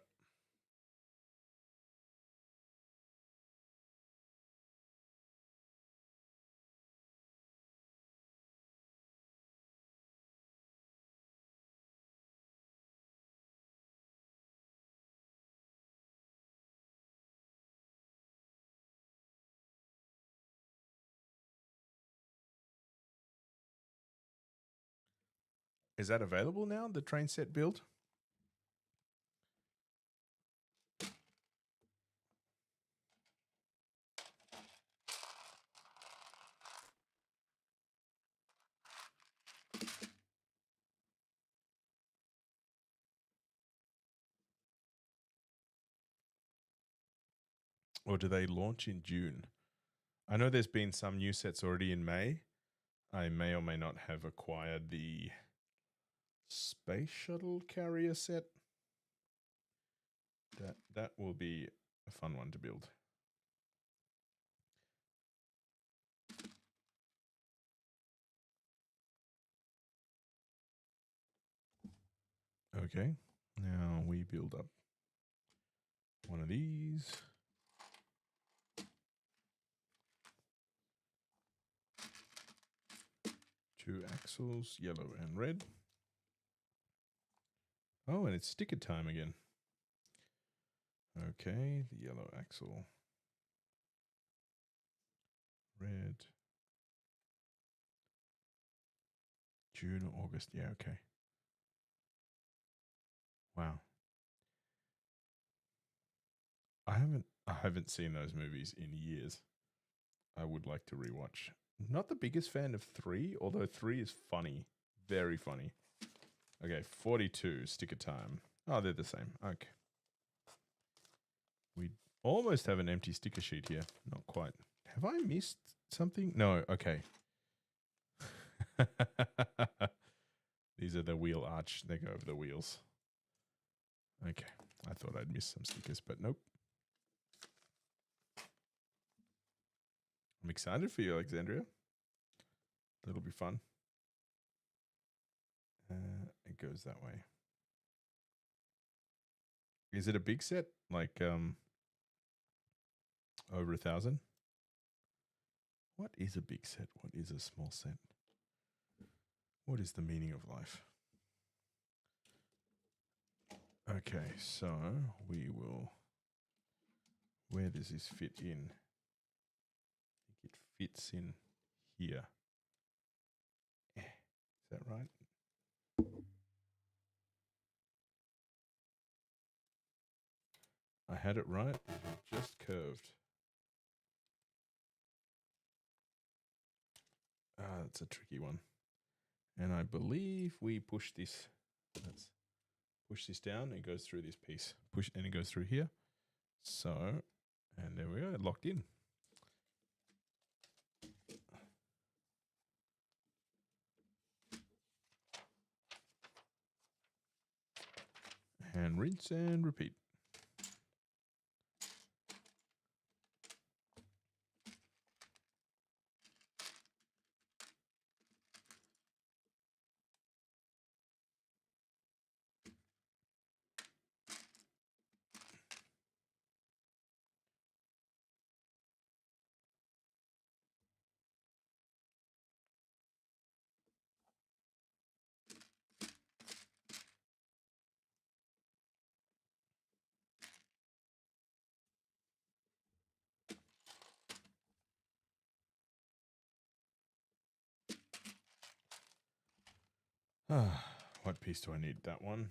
Is that available now, the train set build? Or do they launch in June? I know there's been some new sets already in May. I may or may not have acquired the space shuttle carrier set. That will be a fun one to build. Okay, now we build up one of these. Two axles, yellow and red. Oh, and it's sticker time again. Okay, the yellow axle. Red. June or August. Yeah, okay. Wow. I haven't seen those movies in years. I would like to rewatch. Not the biggest fan of 3, although 3 is funny. Very funny. Okay, 42, sticker time. Oh, they're the same. Okay. We almost have an empty sticker sheet here. Not quite. Have I missed something? No, okay. These are the wheel arch. They go over the wheels. Okay. I thought I'd miss some stickers, but nope. I'm excited for you, Alexandria. That'll be fun. It goes that way. Is it a big set? Like over 1,000? What is a big set? What is a small set? What is the meaning of life? Okay, so we will. Where does this fit in? I think it fits in here. Is that right? I had it right. It just curved. That's a tricky one. And I believe we push this. Let's push this down. It goes through this piece. Push and it goes through here. So, and there we go. Locked in. And rinse and repeat. What piece do I need? That one.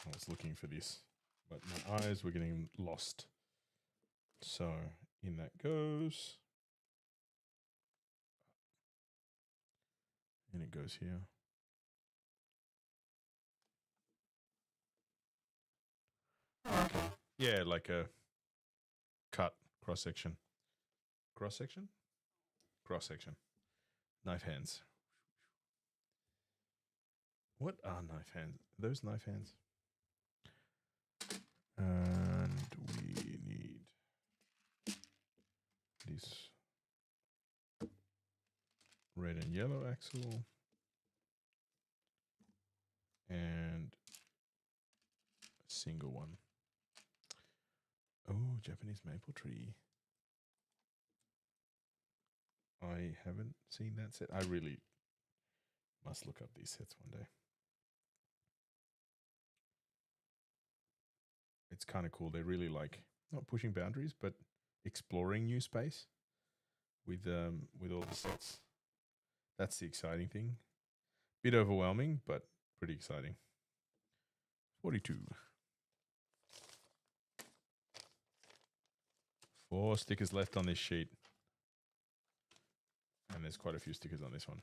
I was looking for this, but my eyes were getting lost. So in that goes. And it goes here. Okay. Yeah, like a cut cross section. Cross section? Cross section. Knife hands. What are knife hands? Are those knife hands? And we need this red and yellow axle. And a single one. Oh, Japanese maple tree. I haven't seen that set. I really must look up these sets one day. It's kind of cool. They're really like not pushing boundaries, but exploring new space with all the sets. That's the exciting thing. Bit overwhelming, but pretty exciting. 42. 4 stickers left on this sheet. And there's quite a few stickers on this one.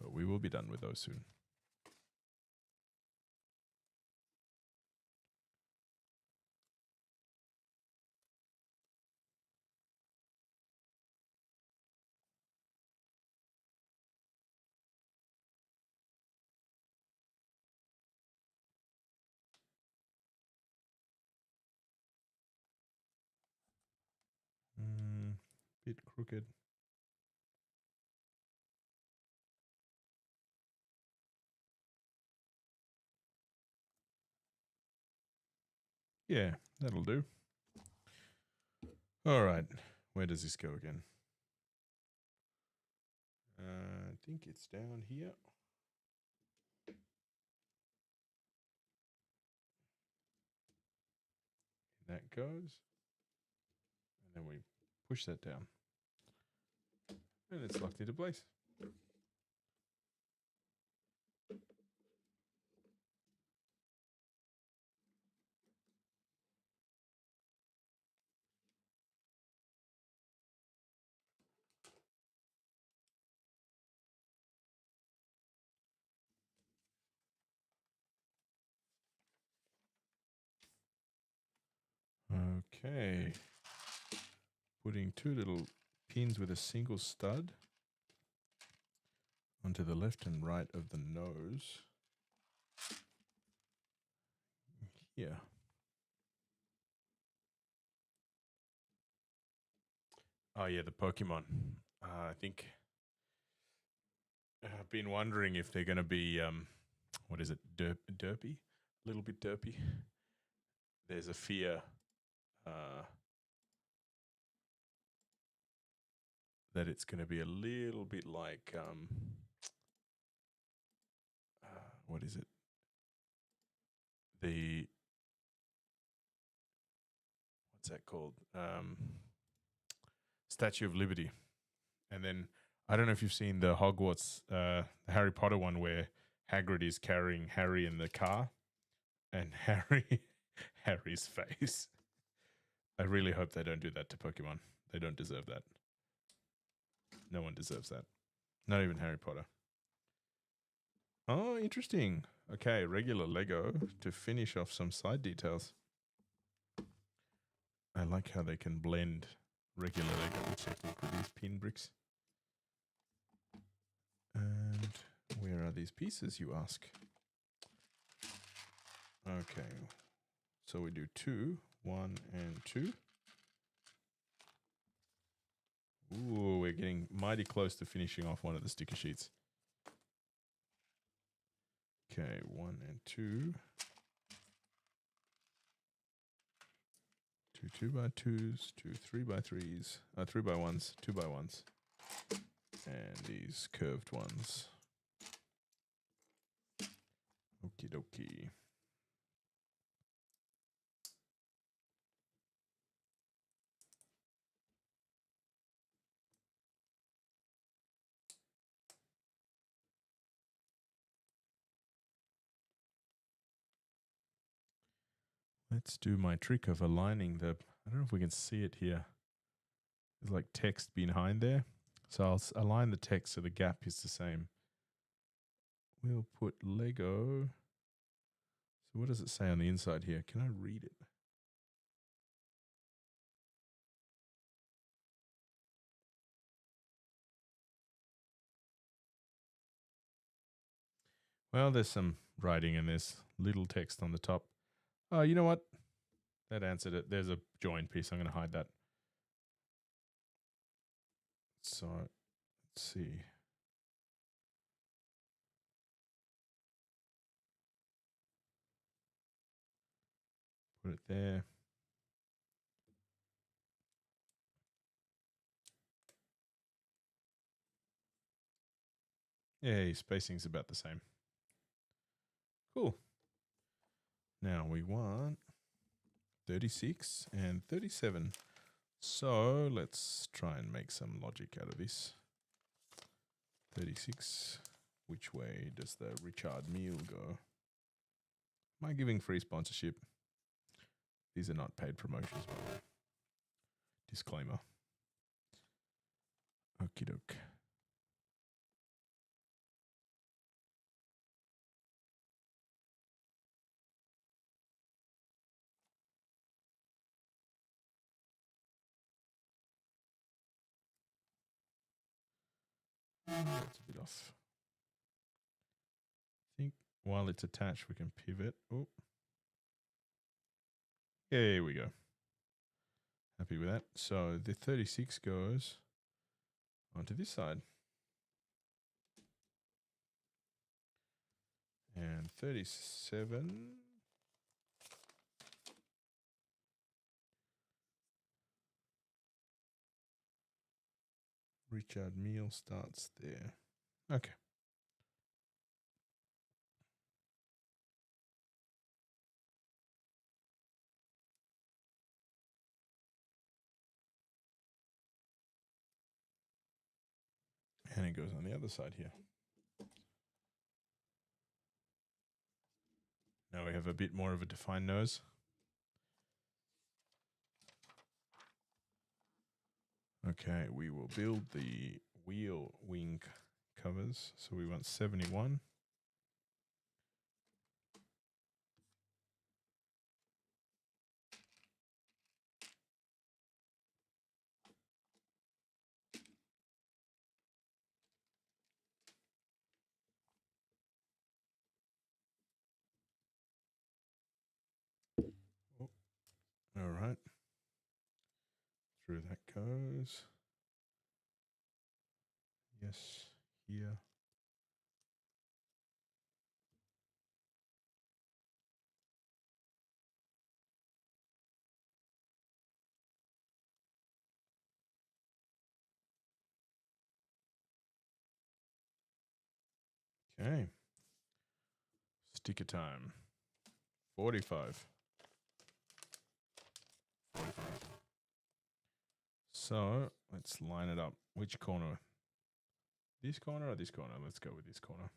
But we will be done with those soon. Bit crooked. Yeah, that'll do. All right. Where does this go again? I think it's down here. That goes. And then we push that down. And it's locked into place. Okay. Putting 2 little pins with a single stud onto the left and right of the nose. Here. Oh yeah, the Pokemon. I think I've been wondering if they're going to be, what is it, derpy? A little bit derpy. there's a fear that it's going to be a little bit like what is it? What's that called? Statue of Liberty. And then I don't know if you've seen the Hogwarts, the Harry Potter one where Hagrid is carrying Harry in the car, and Harry's face. I really hope they don't do that to Pokemon. They don't deserve that. No one deserves that. Not even Harry Potter. Oh, interesting. Okay, regular Lego to finish off some side details. I like how they can blend regular Lego with technique with these pin bricks. And where are these pieces, you ask? Okay, so we do 2, 1, and 2. Ooh, we're getting mighty close to finishing off one of the sticker sheets. Okay, 1 and 2. 2 2x2s, 2 3x3s, 3x1s, 2x1s, and these curved ones. Okie dokie. Let's do my trick of aligning the, I don't know if we can see it here. There's like text behind there. So I'll align the text so the gap is the same. We'll put Lego. So what does it say on the inside here? Can I read it? Well, there's some writing and there's little text on the top. Oh, you know what? That answered it. There's a join piece. I'm going to hide that. So let's see. Put it there. Yeah, spacing's about the same. Cool. Now we want 36 and 37. So let's try and make some logic out of this. 36. Which way does the Richard meal go? Am I giving free sponsorship? These are not paid promotions, by the way. Disclaimer. Okie doke. That's a bit off. I think while it's attached, we can pivot. Oh, here we go. Happy with that. So the 36 goes onto this side. And 37. Richard meal starts there. Okay. And it goes on the other side here. Now we have a bit more of a defined nose. Okay, we will build the wheel wing covers. So we want 71. Oh, all right. Through that goes. Yes, here. Okay. Sticker time. 45. 45. So let's line it up. Which corner? This corner or this corner? Let's go with this corner.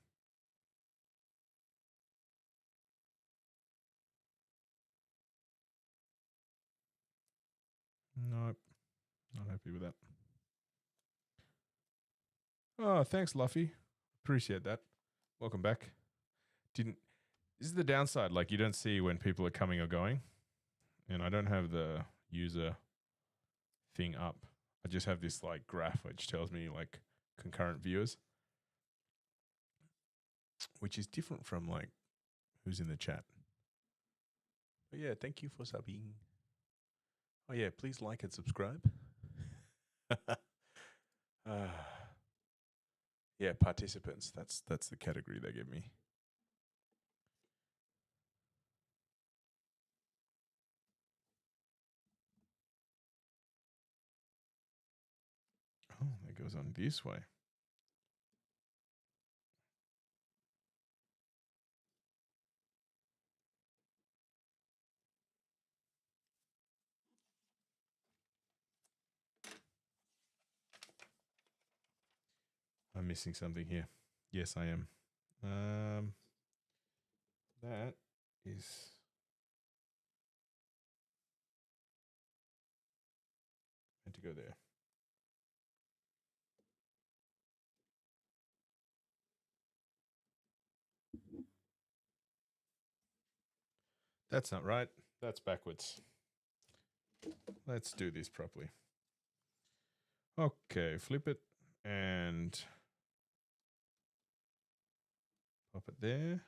Nope. Not happy with that. Oh, thanks, Luffy. Appreciate that. Welcome back. This is the downside. Like, you don't see when people are coming or going. And I don't have the user thing up. I just have this like graph which tells me like concurrent viewers, which is different from like who's in the chat. But yeah, thank you for subbing. Oh yeah, please like and subscribe. Yeah, participants. That's the category they give me. Oh, that goes on this way. I'm missing something here. Yes, I am. That is meant to go there. That's not right. That's backwards. Let's do this properly. Okay, flip it and pop it there.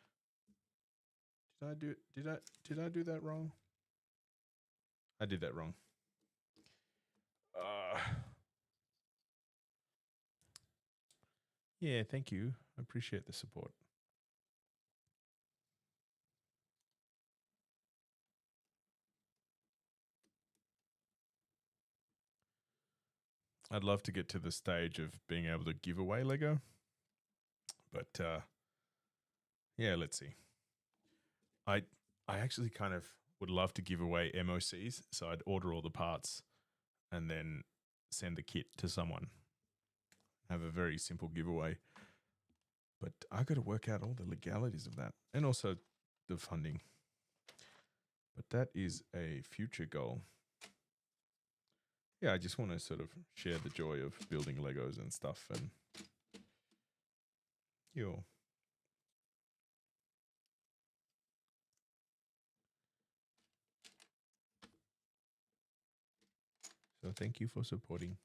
Did I do that wrong? I did that wrong. Yeah, thank you. I appreciate the support. I'd love to get to the stage of being able to give away Lego. But yeah, let's see. I actually kind of would love to give away MOCs, so I'd order all the parts and then send the kit to someone. Have a very simple giveaway. But I got to work out all the legalities of that and also the funding. But that is a future goal. Yeah, I just want to sort of share the joy of building Legos and stuff. And so thank you for supporting.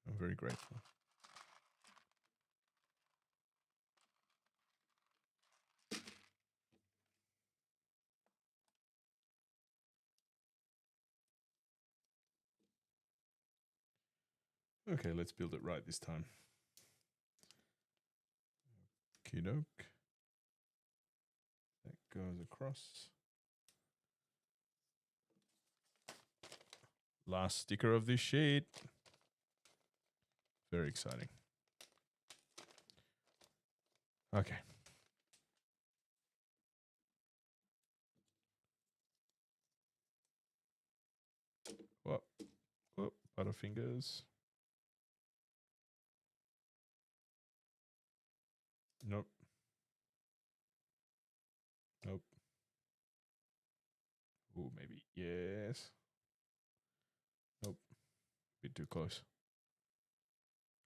I'm very grateful. Okay, let's build it right this time. Okey-doke. That goes across. Last sticker of this sheet. Very exciting. Okay. Whoop, whoop, Butterfingers. Nope. Nope. Ooh, maybe. Yes. Nope. Bit too close.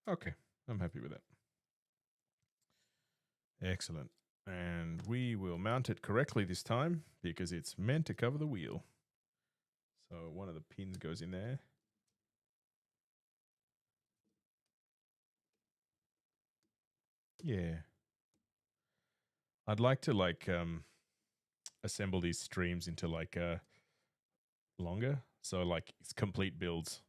Okay. I'm happy with that. Excellent. And we will mount it correctly this time because it's meant to cover the wheel. So one of the pins goes in there. Yeah. I'd like to like assemble these streams into like longer. So like it's complete builds.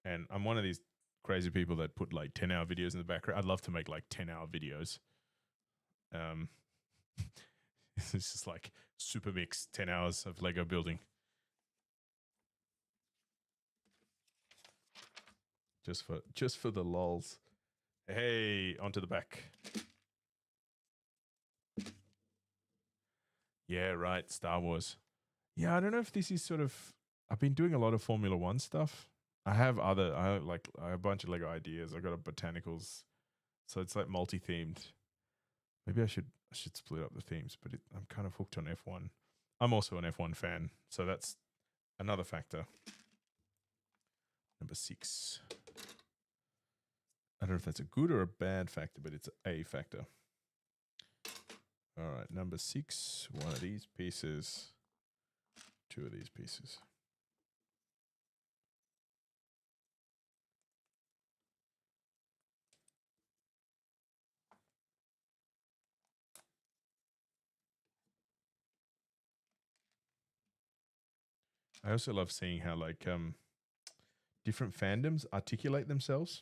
And I'm one of these crazy people that put like 10-hour videos in the background. I'd love to make like 10-hour videos. It's just like super mix 10 hours of Lego building. Just for the lols. Hey, onto the back. Yeah, right. Star Wars. Yeah, I don't know if this is sort of. I've been doing a lot of Formula One stuff. I have I have a bunch of Lego ideas. I got a botanicals, so it's like multi-themed. Maybe I should split up the themes, but I'm kind of hooked on F1. I'm also an F1 fan, so that's another factor. Number 6. I don't know if that's a good or a bad factor, but it's a factor. All right, number 6. One of these pieces. 2 of these pieces. I also love seeing how like different fandoms articulate themselves,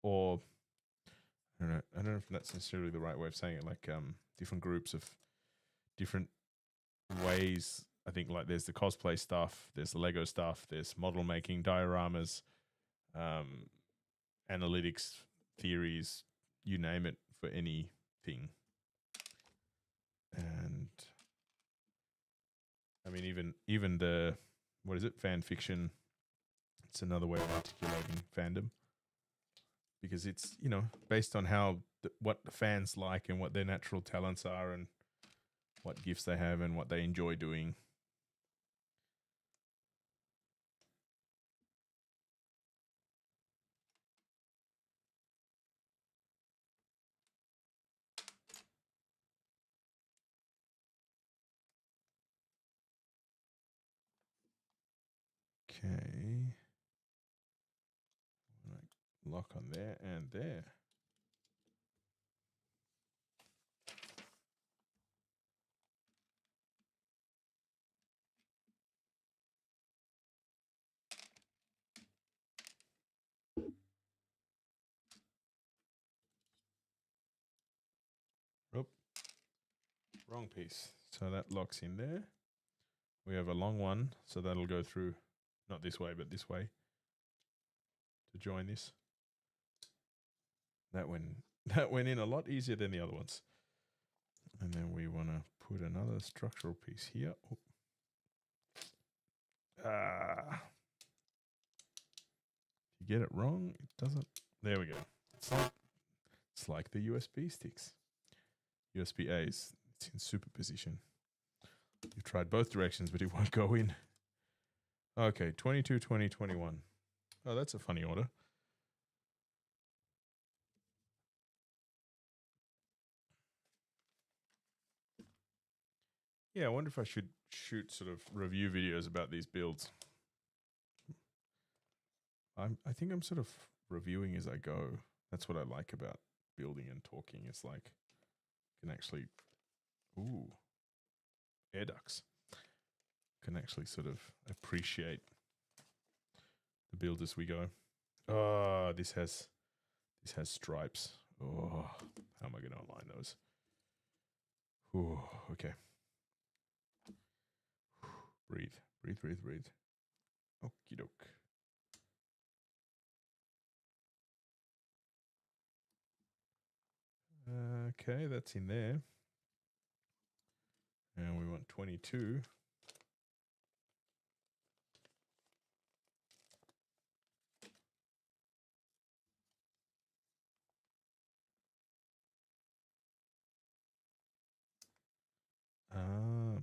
or I don't know if that's necessarily the right way of saying it. Like different groups of different ways. I think like there's the cosplay stuff, there's the Lego stuff, there's model making, dioramas, analytics, theories, you name it, for anything. And I mean, even the what is it, fan fiction? It's another way of articulating fandom, because it's based on how what the fans like and what their natural talents are and what gifts they have and what they enjoy doing. Okay. Lock on there and there. Oh, wrong piece. So that locks in there. We have a long one, so that'll go through, not this way, but this way to join this. That went in a lot easier than the other ones. And then we want to put another structural piece here. Oh. You get it wrong, it doesn't. There we go. It's like the USB sticks. USB A's. It's in superposition. You've tried both directions, but it won't go in. Okay, 22, 20, 21. Oh, that's a funny order. Yeah, I wonder if I should shoot sort of review videos about these builds. I think I'm sort of reviewing as I go. That's what I like about building and talking. It's like I can actually, air ducts. Can actually sort of appreciate the build as we go. Oh, this has stripes. Oh, how am I going to align those? Oh, okay. Breathe, breathe, breathe, breathe. Okie doke. Okay, that's in there. And we want 22.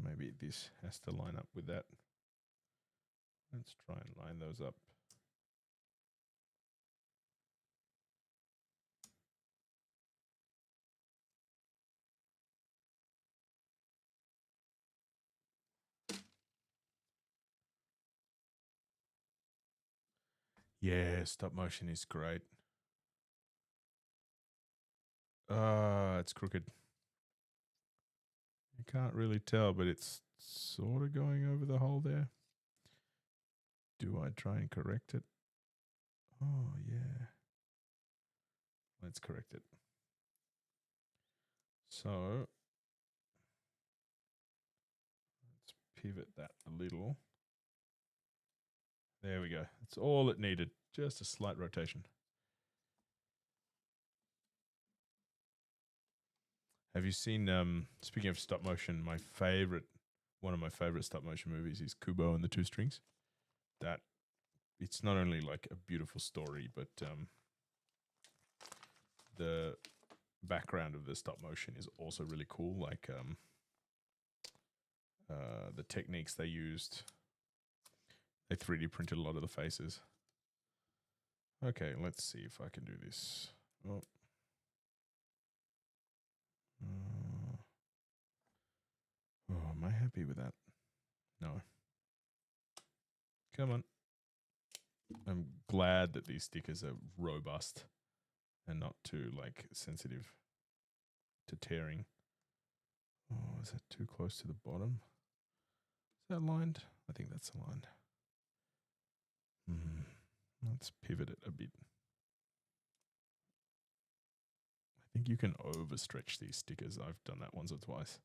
Maybe this has to line up with that. Let's try and line those up. Yeah, stop motion is great. It's crooked. You can't really tell, but it's sort of going over the hole there. Do I try and correct it? Oh, yeah. Let's correct it. So let's pivot that a little. There we go. That's all it needed. Just a slight rotation. Have you seen, speaking of stop motion, one of my favorite stop motion movies is Kubo and the Two Strings. That it's not only like a beautiful story, but the background of the stop motion is also really cool. Like the techniques they used, they 3D printed a lot of the faces. Okay, let's see if I can do this. Oh. Oh, am I happy with that? No. Come on. I'm glad that these stickers are robust and not too like sensitive to tearing. Oh, is that too close to the bottom? Is that lined? I think that's aligned. Let's pivot it a bit. I think you can overstretch these stickers. I've done that once or twice.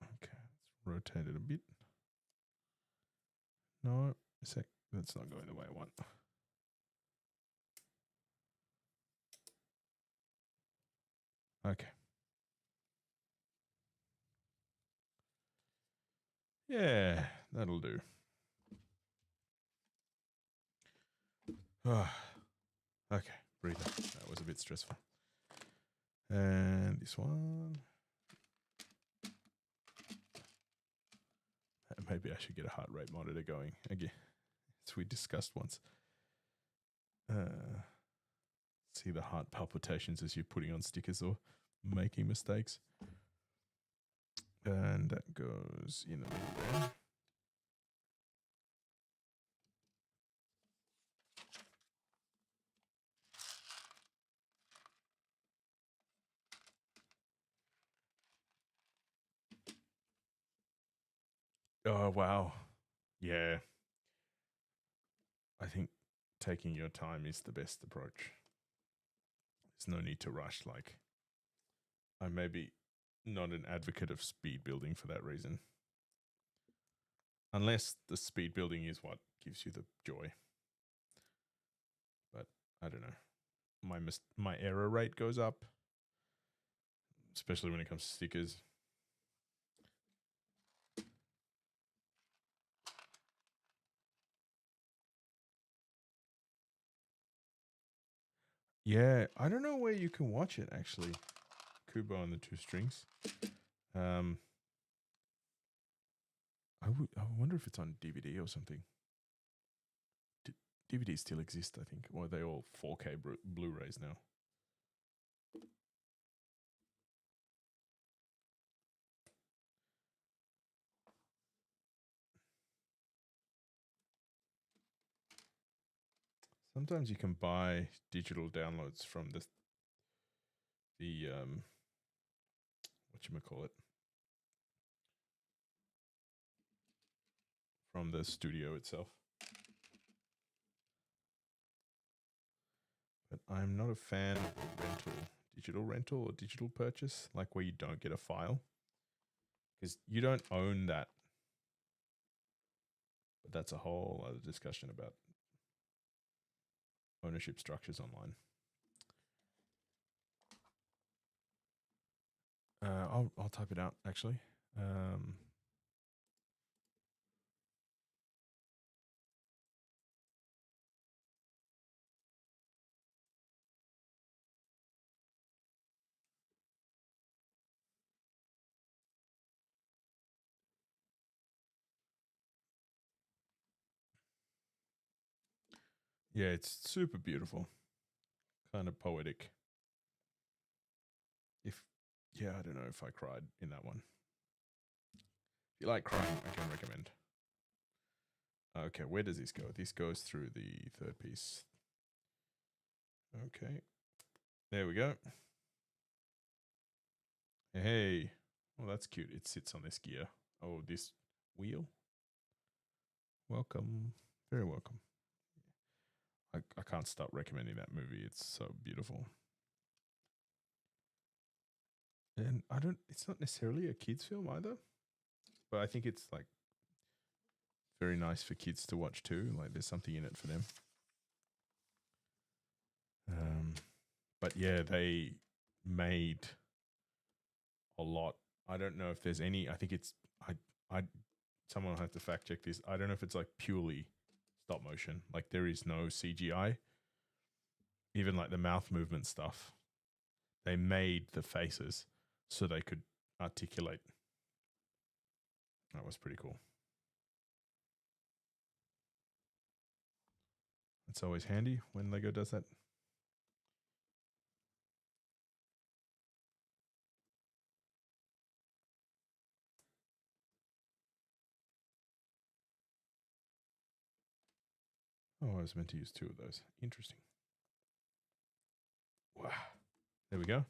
Okay, let's rotate it a bit. No, a sec. That's not going the way I want. Okay. Yeah, that'll do. Okay, breather. That was a bit stressful. And this one. Maybe I should get a heart rate monitor going again, as we discussed once. See the heart palpitations as you're putting on stickers or making mistakes. And that goes in the middle there. Oh, wow. Yeah. I think taking your time is the best approach. There's no need to rush. Like, I'm maybe not an advocate of speed building for that reason. Unless the speed building is what gives you the joy. But I don't know. My error rate goes up, especially when it comes to stickers. Yeah, I don't know where you can watch it actually. Kubo and the Two Strings. I wonder if it's on DVD or something. DVDs still exist, I think, or are they all 4K Blu-rays now? Sometimes you can buy digital downloads from the whatchamacallit, from the studio itself. But I'm not a fan of digital rental or digital purchase, like where you don't get a file, because you don't own that. But that's a whole other discussion about ownership structures online. I'll type it out actually. Yeah, it's super beautiful, kind of poetic. I don't know if I cried in that one. If you like crying, I can recommend. Okay, where does this go? This goes through the third piece. Okay, there we go. Hey, well, that's cute. It sits on this gear. Oh, this wheel. Welcome, very welcome. I can't stop recommending that movie. It's so beautiful. And it's not necessarily a kid's film either, but I think it's like very nice for kids to watch too. Like there's something in it for them. But yeah, they made a lot. I don't know if there's any. I think it's someone will have to fact check this. I don't know if it's like purely stop motion. Like there is no CGI. Even like the mouth movement stuff, they made the faces so they could articulate. That was pretty cool. It's always handy when Lego does that. Oh, I was meant to use 2 of those. Interesting. Wow. There we go.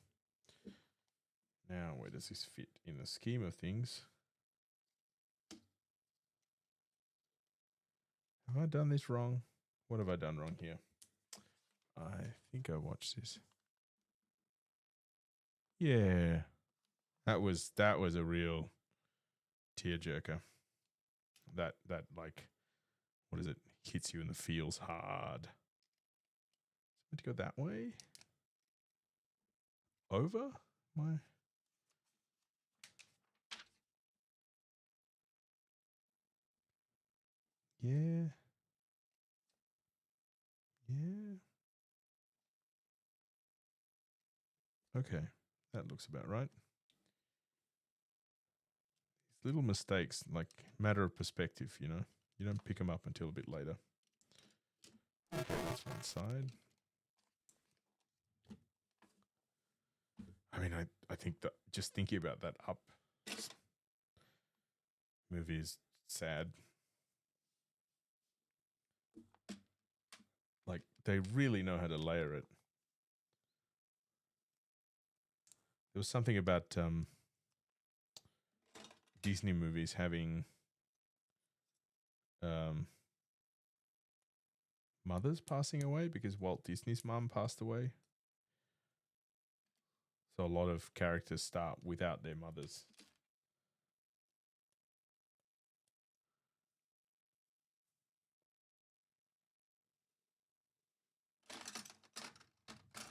Now, where does this fit in the scheme of things? Have I done this wrong? What have I done wrong here? I think I watched this. Yeah. That was a real tearjerker. That like, what is it? Hits you in the feels hard. To go that way? Over my... Yeah. Yeah. Okay. That looks about right. These little mistakes, like matter of perspective, you know? You don't pick them up until a bit later. Okay, that's one side. I mean, I think that just thinking about that Up movie is sad. Like, they really know how to layer it. There was something about Disney movies having mothers passing away because Walt Disney's mum passed away. So a lot of characters start without their mothers.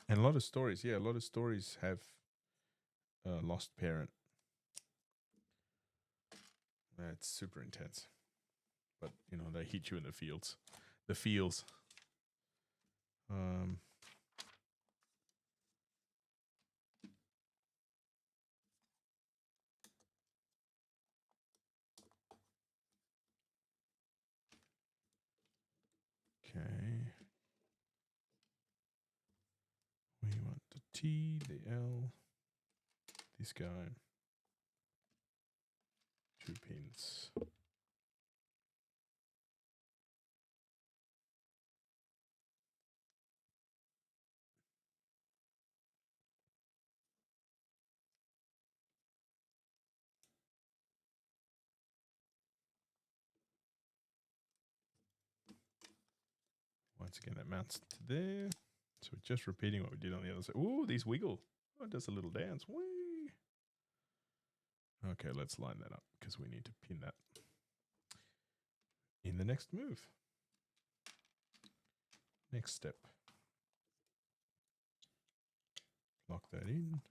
And a lot of stories, yeah, a lot of stories have a lost parent. It's super intense. But, you know, they hit you in the feels. The feels. Okay. We want the T, the L, this guy. 2 pins. Once again, that mounts to there. So we're just repeating what we did on the other side. Ooh, these wiggle. Oh, it does a little dance. Whee! Okay, let's line that up because we need to pin that in the next move. Next step. Lock that in.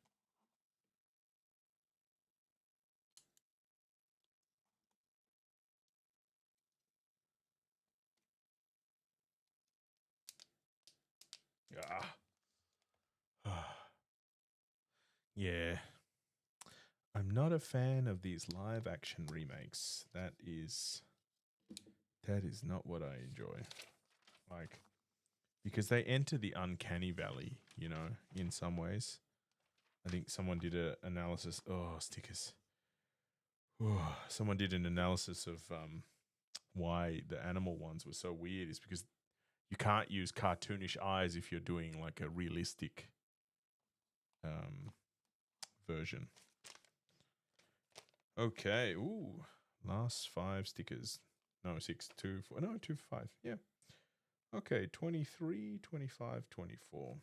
Yeah. I'm not a fan of these live action remakes. That is not what I enjoy. Like, because they enter the uncanny valley, you know, in some ways. I think someone did an analysis. Oh, stickers. Oh, someone did an analysis of why the animal ones were so weird. Is because you can't use cartoonish eyes if you're doing like a realistic version. Okay. Ooh, last 5 stickers. No, 6, 2, 4. No, 2 for 5. Yeah. Okay, 23, 25, 24.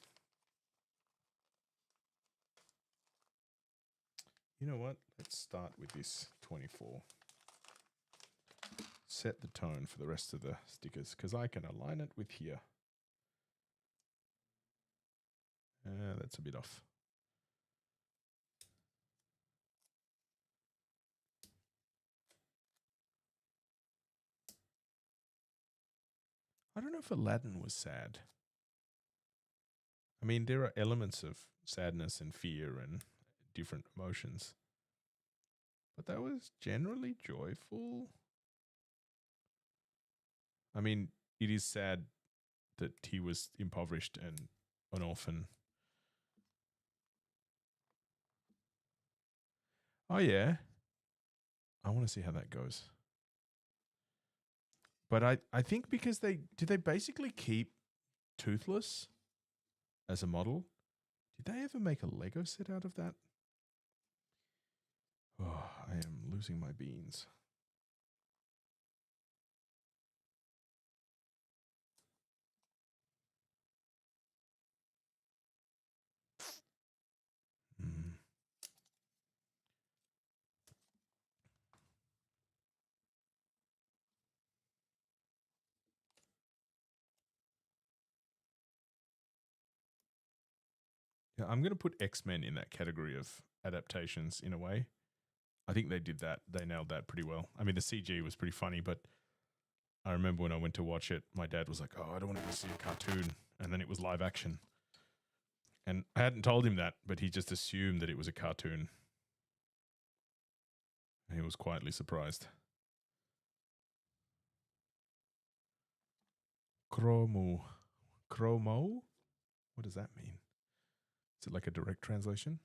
You know what? Let's start with this 24. Set the tone for the rest of the stickers because I can align it with here. That's a bit off. I don't know if Aladdin was sad. I mean, there are elements of sadness and fear and different emotions, but that was generally joyful. I mean, it is sad that he was impoverished and an orphan. Oh, yeah. I want to see how that goes. But I think because they basically keep Toothless as a model? Did they ever make a Lego set out of that? Oh, I am losing my beans. Mm. Yeah, I'm going to put X-Men in that category of adaptations in a way. I think they did that. They nailed that pretty well. I mean, the CG was pretty funny, but I remember when I went to watch it, my dad was like, "Oh, I don't want to go see a cartoon," and then it was live action. And I hadn't told him that, but he just assumed that it was a cartoon. And he was quietly surprised. Chromo. Chromo? What does that mean? Is it like a direct translation?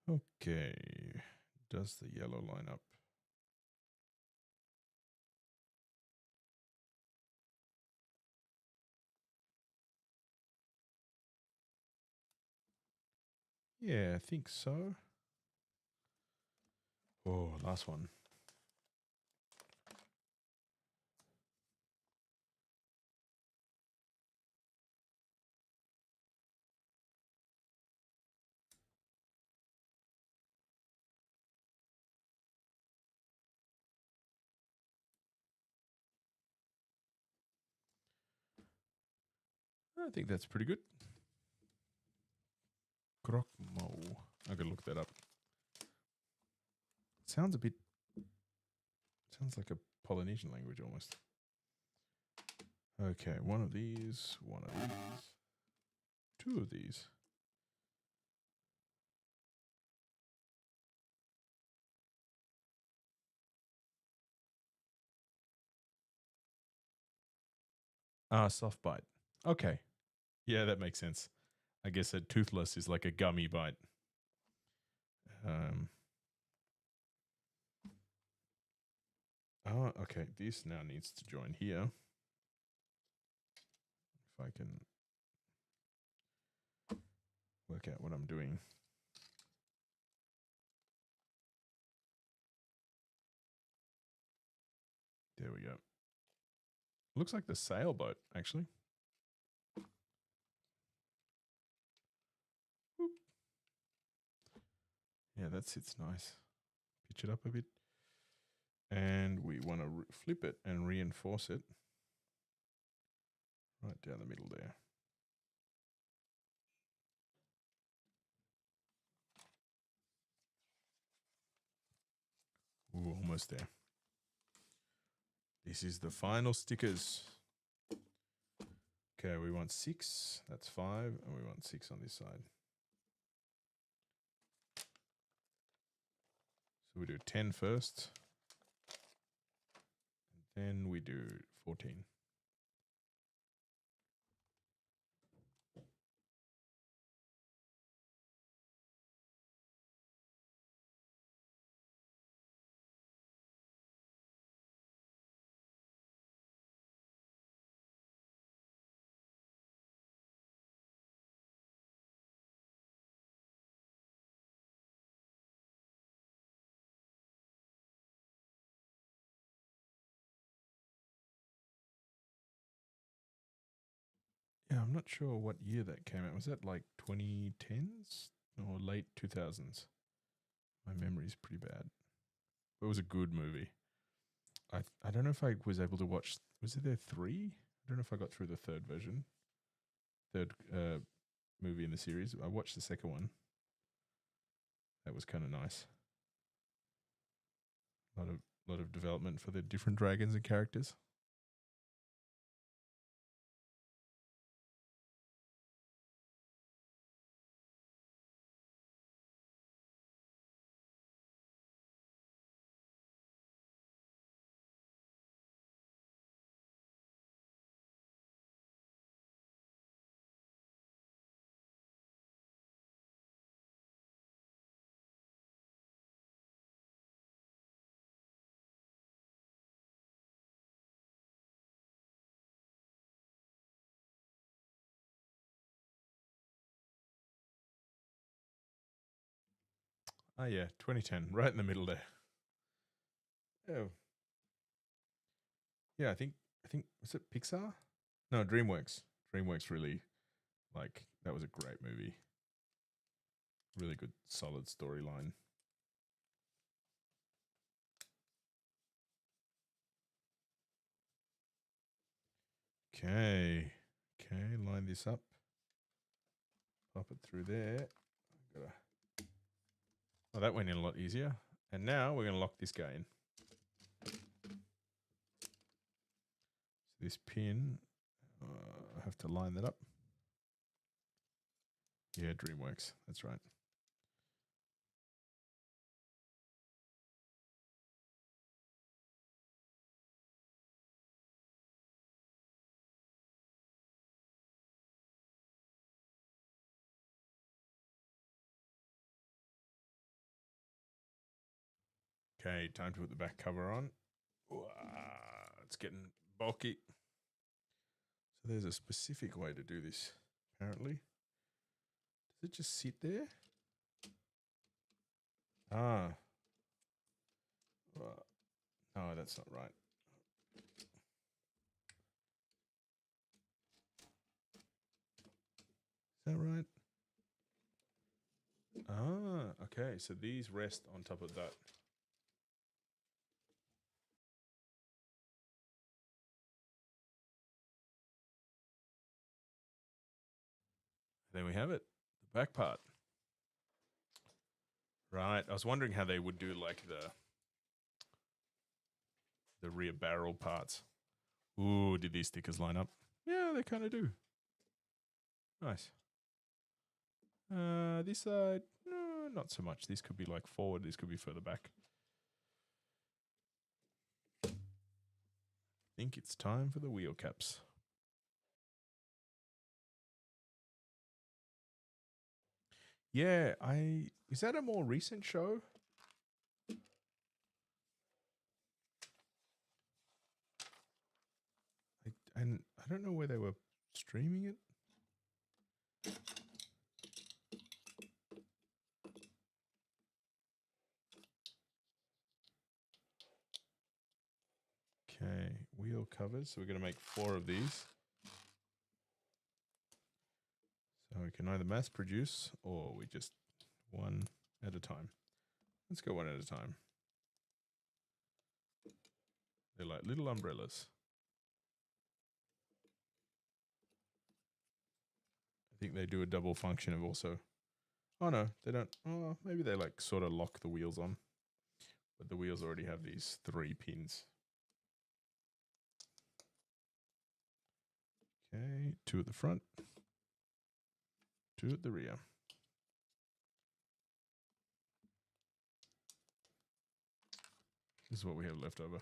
Okay. Does the yellow line up? Yeah, I think so. Oh, last one. I think that's pretty good. Krokmo. I gotta look that up. Sounds like a Polynesian language almost. Okay, one of these, two of these. Soft bite. Okay. Yeah, that makes sense. I guess a toothless is like a gummy bite. Oh, okay. This now needs to join here. If I can work out what I'm doing. There we go. Looks like the sailboat, actually. Whoop. Yeah, that sits nice. Pitch it up a bit. And we want to flip it and reinforce it right down the middle there. Ooh, almost there. This is the final stickers. Okay, we want 6. That's 5. And we want 6 on this side. So we do 10 first. And then we do 14. Yeah, I'm not sure what year that came out. Was that like 2010s or late 2000s? My memory's pretty bad. But it was a good movie. I don't know if I was able to watch. Was it there 3? I don't know if I got through the third movie in the series. I watched the second one. That was kind of nice. Lot of development for the different dragons and characters. Oh yeah, 2010, right in the middle there. Oh. Yeah, I think was it Pixar? No, DreamWorks. DreamWorks really, like, that was a great movie. Really good, solid storyline. Okay, line this up. Pop it through there. Oh, that went in a lot easier. And now we're going to lock this guy in. So this pin, I have to line that up. Yeah, DreamWorks. That's right. Okay, time to put the back cover on. Wow, it's getting bulky. So there's a specific way to do this, apparently. Does it just sit there? Ah. No, that's not right. Is that right? Ah, okay. So these rest on top of that. There we have it, the back part. Right. I was wondering how they would do like the rear barrel parts. Ooh, did these stickers line up? Yeah, they kind of do. Nice. This side, no, not so much. This could be like forward. This could be further back. I think it's time for the wheel caps. Yeah, is that a more recent show? And I don't know where they were streaming it. Okay, wheel covers. So we're going to make 4 of these. So we can either mass produce or we just one at a time. Let's go one at a time. They're like little umbrellas. I think they do a double function of also. Oh no, they don't. Oh, maybe they like sort of lock the wheels on. But the wheels already have these 3 pins. Okay, 2 at the front, 2 at the rear. This is what we have left over.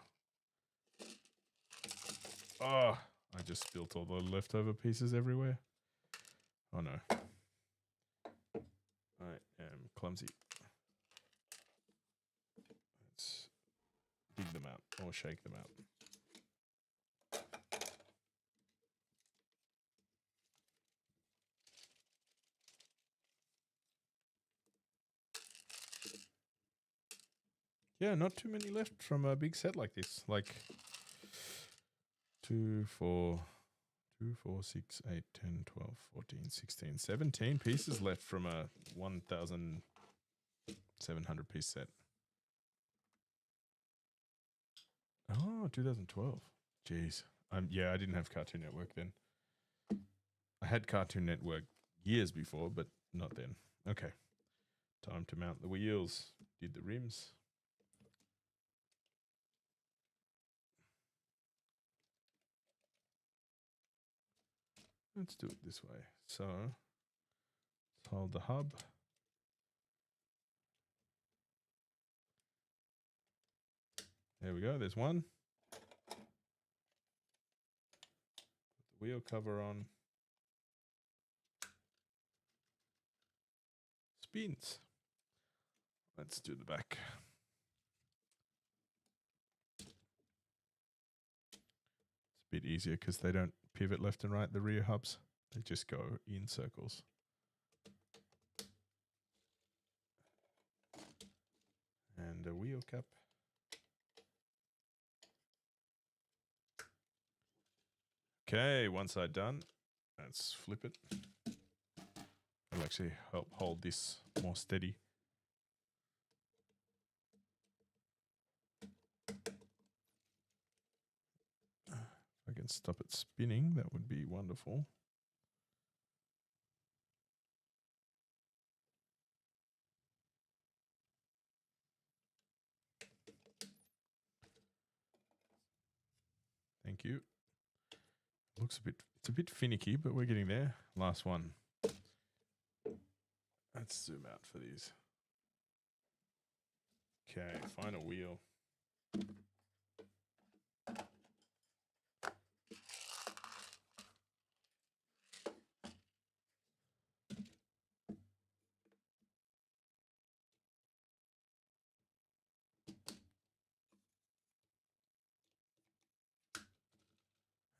Oh, I just spilt all the leftover pieces everywhere. Oh no. I am clumsy. Let's dig them out or shake them out. Yeah, not too many left from a big set like this. Like 2, 4, 6, 8, 10, 12, 14, 16, 17 pieces left from a 1,700 piece set. Oh, 2012. Jeez. Yeah, I didn't have Cartoon Network then. I had Cartoon Network years before, but not then. Okay. Time to mount the wheels. Did the rims. Let's do it this way. So, let's hold the hub. There we go. There's one. Put the wheel cover on. Spins. Let's do the back. It's a bit easier because they don't pivot left and right, the rear hubs. They just go in circles. And a wheel cap. Okay, one side done. Let's flip it. I'll actually help hold this more steady. If I can stop it spinning, that would be wonderful. Thank you. Looks it's a bit finicky, but we're getting there. Last one. Let's zoom out for these. Okay, final wheel.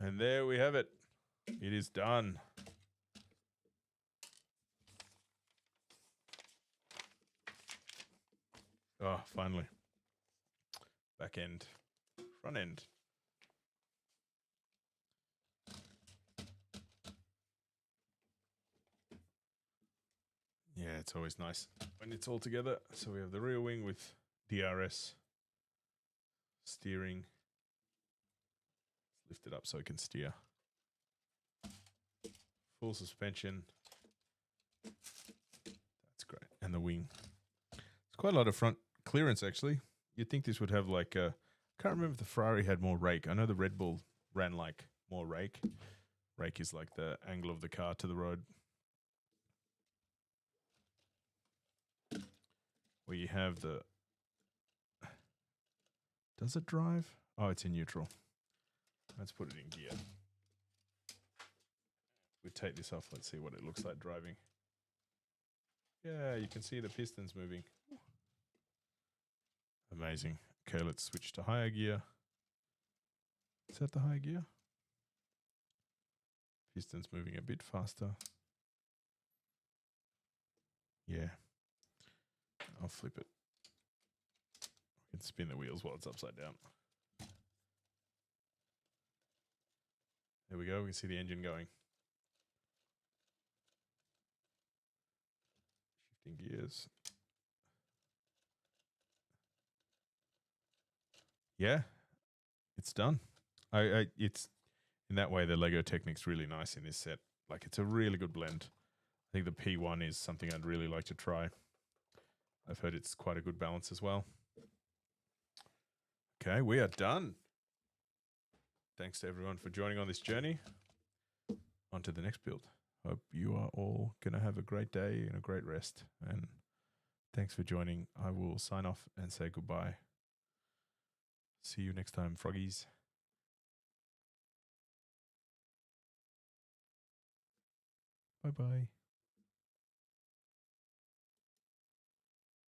And there we have it. It is done. Oh, finally. Back end, front end. Yeah, it's always nice when it's all together. So we have the rear wing with DRS steering. Lift it up so it can steer. Full suspension. That's great. And the wing. It's quite a lot of front clearance, actually. You'd think this would have like a... I can't remember if the Ferrari had more rake. I know the Red Bull ran like more rake. Rake is like the angle of the car to the road. Where you have the... Does it drive? Oh, it's in neutral. Let's put it in gear. We take this off. Let's see what it looks like driving. Yeah, you can see the pistons moving. Amazing. Okay, let's switch to higher gear. Is that the higher gear? Pistons moving a bit faster. Yeah. I'll flip it. We can spin the wheels while it's upside down. There we go. We can see the engine going. Shifting gears. Yeah, it's done. It's in that way the Lego Technic's really nice in this set. Like it's a really good blend. I think the P1 is something I'd really like to try. I've heard it's quite a good balance as well. Okay, we are done. Thanks to everyone for joining on this journey. On to the next build. Hope you are all going to have a great day and a great rest. And thanks for joining. I will sign off and say goodbye. See you next time, froggies. Bye-bye.